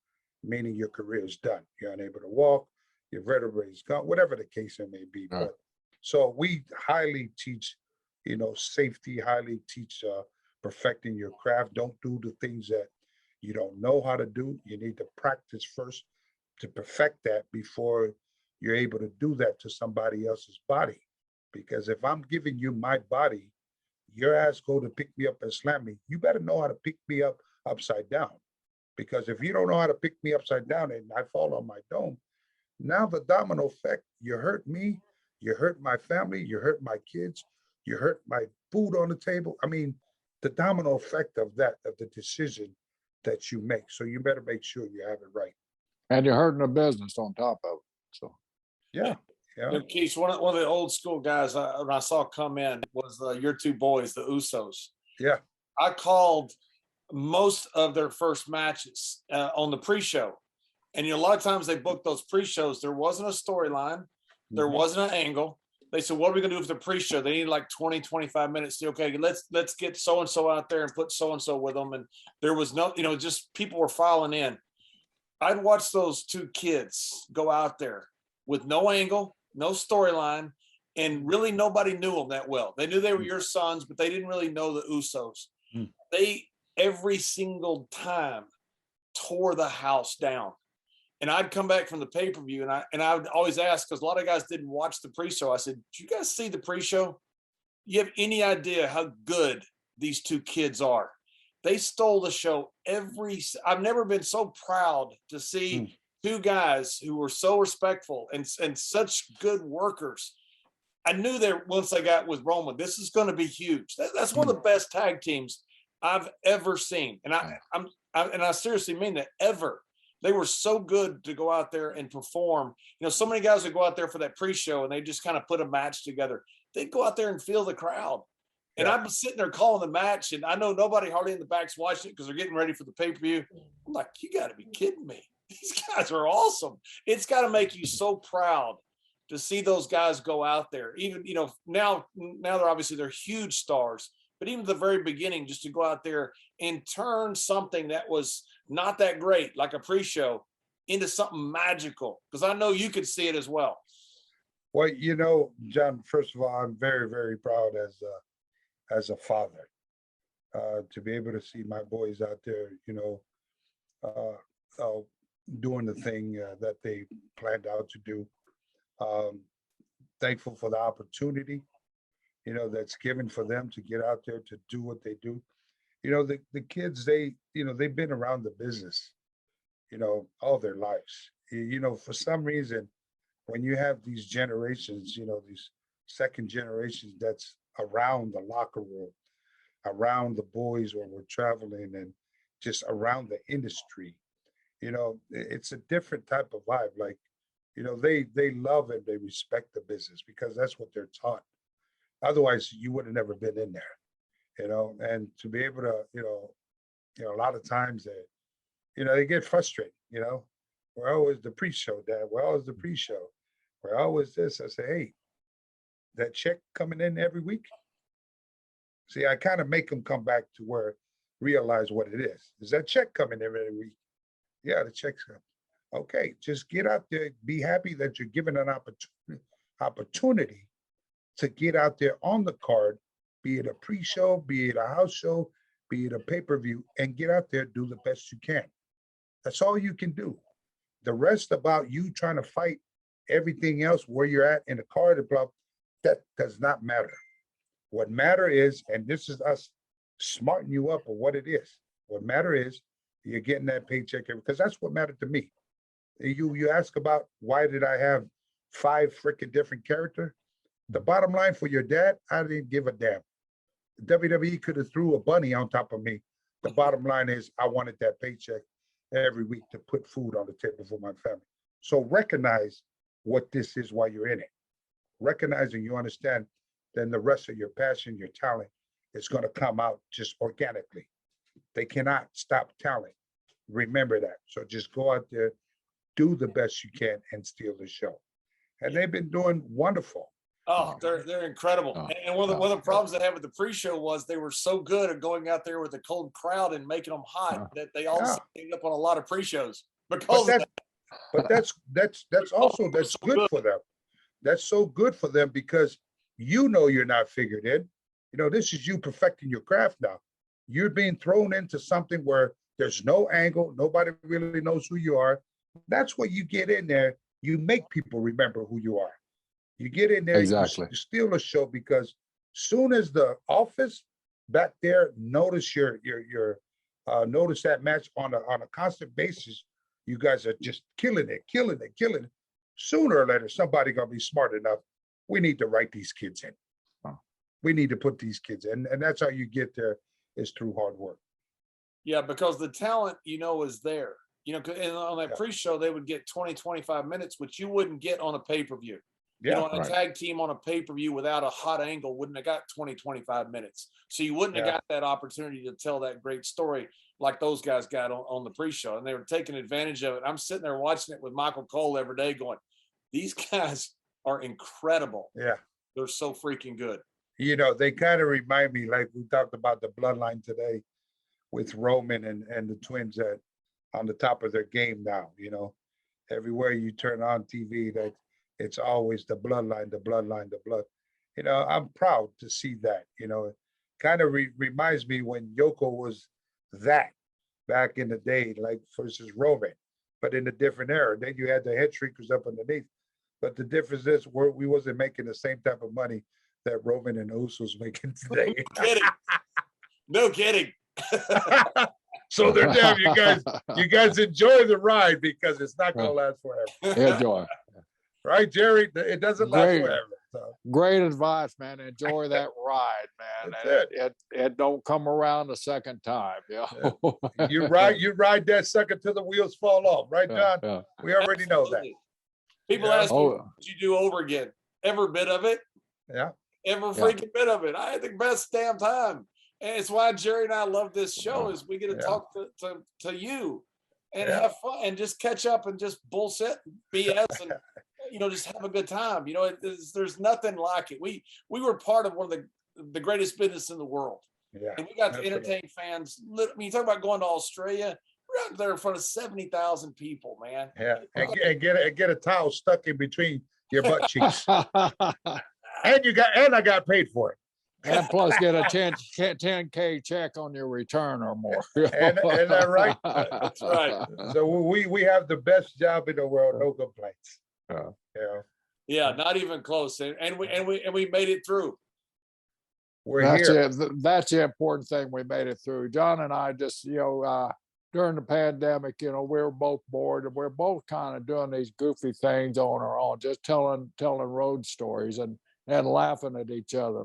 meaning your career is done. You're unable to walk, your vertebrae is gone, whatever the case it may be. But so we highly teach, you know, safety, highly teach perfecting your craft. Don't do the things that you don't know how to do. You need to practice first to perfect that before you're able to do that to somebody else's body. Because if I'm giving you my body, your ass go to pick me up and slam me, you better know how to pick me up upside down. Because if you don't know how to pick me upside down and I fall on my dome, now the domino effect, you hurt me, you hurt my family, you hurt my kids, you hurt my food on the table. I mean, the domino effect of that, of the decision that you make. So you better make sure you have it right. And you're hurting the business on top of it. So Yeah. You know, Keith, one of the old school guys when I saw come in was your two boys, the Usos. Yeah. I called most of their first matches on the pre-show. And you know, a lot of times they booked those pre-shows. There wasn't a storyline. There wasn't an angle. They said, what are we going to do with the pre-show? They need like 20, 25 minutes. Okay, let's get so-and-so out there and put so-and-so with them. And there was no, you know, just people were filing in. I'd watch those two kids go out there with no angle, no storyline, and really nobody knew them that well. They knew they were your sons, but they didn't really know the Usos. They, every single time, tore the house down. And I'd come back from the pay-per-view and I would always ask, because a lot of guys didn't watch the pre-show. I said, did you guys see the pre-show? You have any idea how good these two kids are? They stole the show I've never been so proud to see two guys who were so respectful and such good workers. I knew that once I got with Roman, this is going to be huge. That's one of the best tag teams I've ever seen. And I seriously mean that, ever. They were so good to go out there and perform. You know, so many guys would go out there for that pre-show and they just kind of put a match together. They'd go out there and feel the crowd. And I'd be sitting there calling the match, and I know nobody hardly in the back's watching it because they're getting ready for the pay-per-view. I'm like, you got to be kidding me. These guys are awesome. It's got to make you so proud to see those guys go out there. Even, you know, now they're huge stars, but even at the very beginning, just to go out there and turn something that was not that great, like a pre-show, into something magical. Because I know you could see it as well. Well, you know, John, first of all, I'm very, very proud as as a father. To be able to see my boys out there, doing the thing that they planned out to do. Um, Thankful for the opportunity, that's given for them to get out there to do what they do. The kids, they've been around the business, all their lives. For some reason, when you have these generations, these second generations that's around the locker room, around the boys when we're traveling and just around the industry, it's a different type of vibe. Like, they love and they respect the business because that's what they're taught. Otherwise, you would have never been in there, and to be able to, a lot of times they get frustrated, we're always the pre-show, Dad. We're always the pre-show. We're always this. I say, hey, that check coming in every week. See, I kind of make them come back to where realize what it is. Is that check coming in every week? Yeah, the check's coming. Okay, just get out there. Be happy that you're given an opportunity to get out there on the card, be it a pre-show, be it a house show, be it a pay-per-view, and get out there, do the best you can. That's all you can do. The rest about you trying to fight everything else, where you're at in the card, that does not matter. What matter is, and this is us smarting you up of what it is. What matter is you're getting that paycheck, because that's what mattered to me. You ask about why did I have 5 freaking different characters? The bottom line for your dad, I didn't give a damn. WWE could have threw a bunny on top of me. The bottom line is I wanted that paycheck every week to put food on the table for my family. So recognize what this is while you're in it. Recognizing you understand, then the rest of your passion, your talent is going to come out just organically. They cannot stop talent. Remember that. So just go out there, do the best you can, and steal the show. And they've been doing wonderful. Oh, they're incredible. Oh, And one of the problems they had with the pre-show was they were so good at going out there with a cold crowd and making them hot that they also ended up on a lot of pre-shows because of that. But that's also that's good for them. That's so good for them because you're not figured in. This is you perfecting your craft now. You're being thrown into something where there's no angle. Nobody really knows who you are. That's what you get in there. You make people remember who you are. You get in there, exactly. You steal a show because soon as the office back there notice notice that match on a constant basis, you guys are just killing it. Sooner or later, somebody gonna be smart enough. We need to write these kids in. We need to put these kids in, and that's how you get there is through hard work. Yeah, because the talent, is there. And on that pre-show, they would get 20, 25 minutes, which you wouldn't get on a pay-per-view. Yeah, a tag team on a pay-per-view without a hot angle wouldn't have got 20, 25 minutes. So you wouldn't have got that opportunity to tell that great story like those guys got on the pre-show. And they were taking advantage of it. I'm sitting there watching it with Michael Cole every day going, these guys are incredible. Yeah. They're so freaking good. They kind of remind me, like we talked about the bloodline today with Roman and the twins that on the top of their game now, everywhere you turn on TV, that it's always the bloodline. I'm proud to see that, it kind of reminds me when Yoko was that back in the day, like versus Roman, but in a different era. Then you had the head shrinkers up underneath. But the difference is we wasn't making the same type of money that Roman and Usos making today. No kidding. So they're damn, you guys enjoy the ride because it's not going to last forever. Enjoy. Right, Jerry? It doesn't last forever. So. Great advice, man. Enjoy that ride, man. It don't come around a second time. Yeah. You ride that sucker till the wheels fall off, right, John? Yeah. We already know that. People ask me, what you do over again? Every bit of it. Yeah. Every freaking bit of it. I had the best damn time. And it's why Jerry and I love this show is we get to talk to you and have fun and just catch up and just bullshit BS and just have a good time. There's nothing like it. We were part of one of the greatest business in the world. Yeah. And we got to entertain fans. I mean, you talk about going to Australia, we're out there in front of 70,000 people, man. Yeah. And get a towel stuck in between your butt cheeks. And I got paid for it. And plus get a 10K check on your return or more. And that right? That's right. So we have the best job in the world, no complaints. Yeah. Yeah. Yeah, not even close. And we made it through. We're That's here. it. That's the important thing. We made it through. John and I just, during the pandemic, we were both bored and we're both kind of doing these goofy things on our own, just telling road stories and laughing at each other.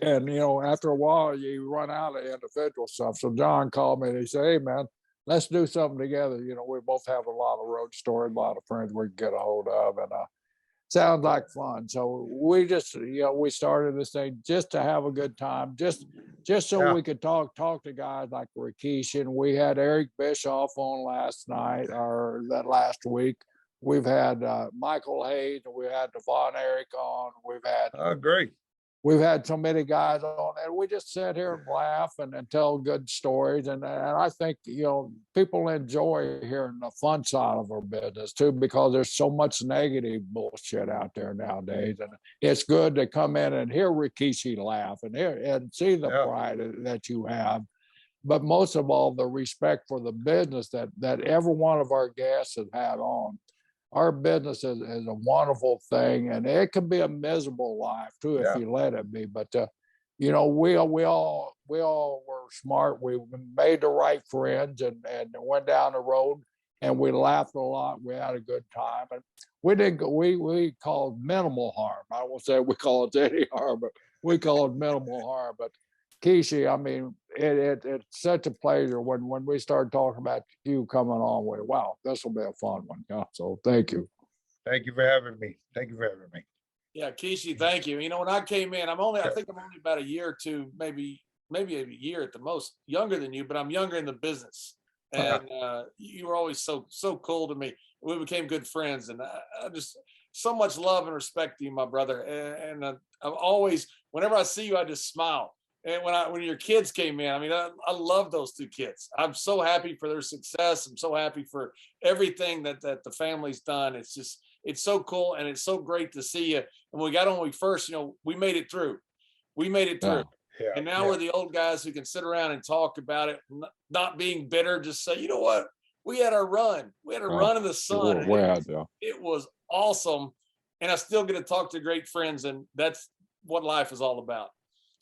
And, after a while, you run out of individual stuff. So John called me and he said, "Hey, man, let's do something together." We both have a lot of road stories, a lot of friends we can get a hold of. And sounds like fun. So we just, we started this thing just to have a good time, just so we could talk to guys like Rikishi. And we had Eric Bischoff on last night or that last week. We've had Michael Hayes, and we had Devon Eric on. Great. We've had so many guys on, and we just sit here and laugh and tell good stories. And I think, people enjoy hearing the fun side of our business too, because there's so much negative bullshit out there nowadays. And it's good to come in and hear Rikishi laugh and see the pride that you have. But most of all, the respect for the business that every one of our guests has had on. Our business is a wonderful thing, and it can be a miserable life too if you let it be. But we all were smart. We made the right friends and went down the road, and we laughed a lot. We had a good time, and we called minimal harm. I won't say we call it any harm, but we call it minimal harm. But Kishi, I mean, it's such a pleasure when we started talking about you coming on with, wow, this will be a fun one. Yeah. So thank you. Thank you for having me. Yeah, Kishi, thank you. When I came in, I think I'm only about a year or two, maybe a year at the most, younger than you, but I'm younger in the business. And you were always so cool to me. We became good friends, and I just so much love and respect to you, my brother. And I'm always, whenever I see you, I just smile. And when your kids came in, I love those two kids. I'm so happy for their success. I'm so happy for everything that the family's done. It's so cool, and it's so great to see you. And when we got on, we first, we made it through. We made it through. Yeah. And now we're the old guys who can sit around and talk about it, not being bitter. Just say, you know what? We had our run. We had a run in the sun. It was awesome. And I still get to talk to great friends, and that's what life is all about.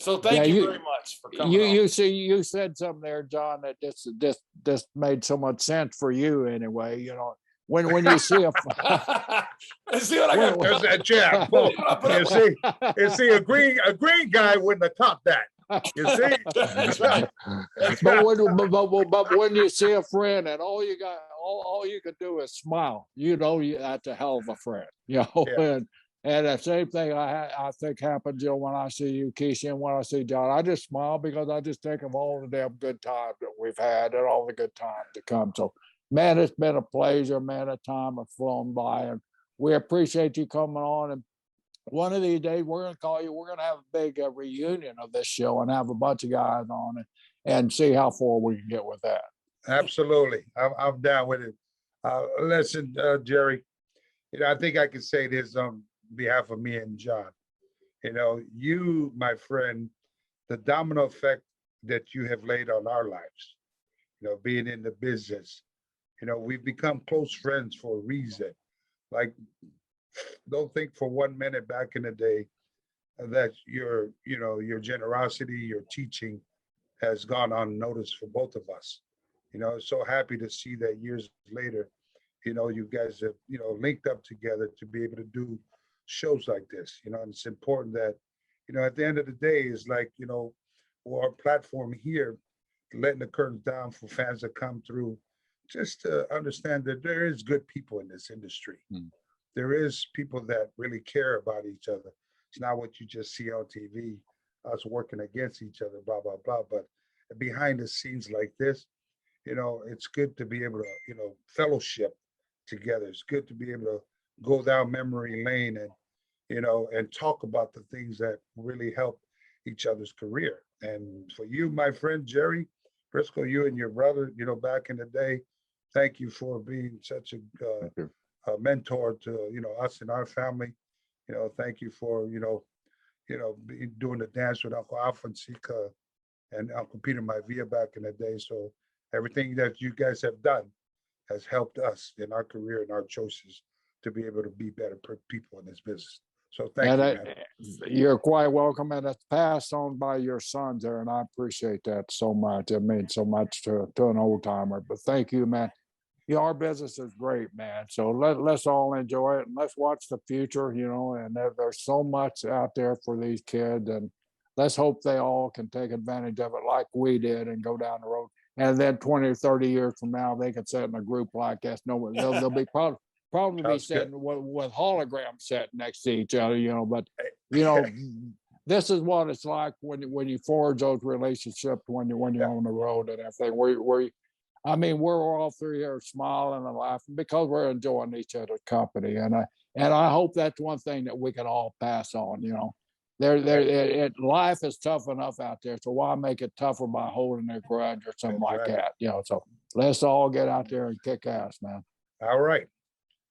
So thank you very much for coming on. You said something there, John, that just made so much sense for you anyway. When you see a see what I got. There's that jab. You see a green guy wouldn't have caught that. You see? That's right. But when you see a friend and all you can do is smile, that's a hell of a friend. And the same thing I think happens, when I see you, Kishi, and when I see John, I just smile because I just think of all the damn good times that we've had and all the good times to come. So, man, it's been a pleasure, man. The time has flown by, and we appreciate you coming on. And one of these days, we're going to call you. We're going to have a big reunion of this show and have a bunch of guys on it and see how far we can get with that. Absolutely. I'm down with it. Listen, Jerry, I think I can say this on behalf of me and John. You, my friend, the domino effect that you have laid on our lives, being in the business, we've become close friends for a reason. Like, don't think for 1 minute back in the day that your generosity, your teaching has gone unnoticed for both of us. So happy to see that years later, you guys have, linked up together to be able to do shows like this, and it's important that, at the end of the day is like, our platform here, letting the curtains down for fans that come through, just to understand that there is good people in this industry. There is people that really care about each other. It's not what you just see on TV, us working against each other, blah, blah, blah. But behind the scenes like this, it's good to be able to, fellowship together. It's good to be able to go down memory lane and, and talk about the things that really help each other's career. And for you, my friend, Jerry Brisco, you and your brother, back in the day, thank you for being such a mentor to, us and our family. Thank you for, doing the dance with Uncle Alfonsica and Uncle Peter Maivia back in the day. So everything that you guys have done has helped us in our career and our choices to be able to be better people in this business. So thank you, man. You're quite welcome, and it's passed on by your sons there, and I appreciate that so much. It means so much to an old timer. But thank you, man. Our business is great, man. So let's all enjoy it, and let's watch the future. And there's so much out there for these kids, and let's hope they all can take advantage of it like we did and go down the road. And then 20 or 30 years from now, they can sit in a group like us. No, they'll be probably be sitting with holograms sitting next to each other, but this is what it's like when you forge those relationships when you're on the road and everything. We're all three here smiling and laughing because we're enjoying each other's company, and I hope that's one thing that we can all pass on. Life is tough enough out there, so why make it tougher by holding a grudge or something like that? So let's all get out there and kick ass, man. All right.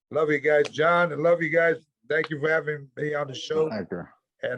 Love you guys, John, and love you guys. Thank you for having me on the show. Thank you. And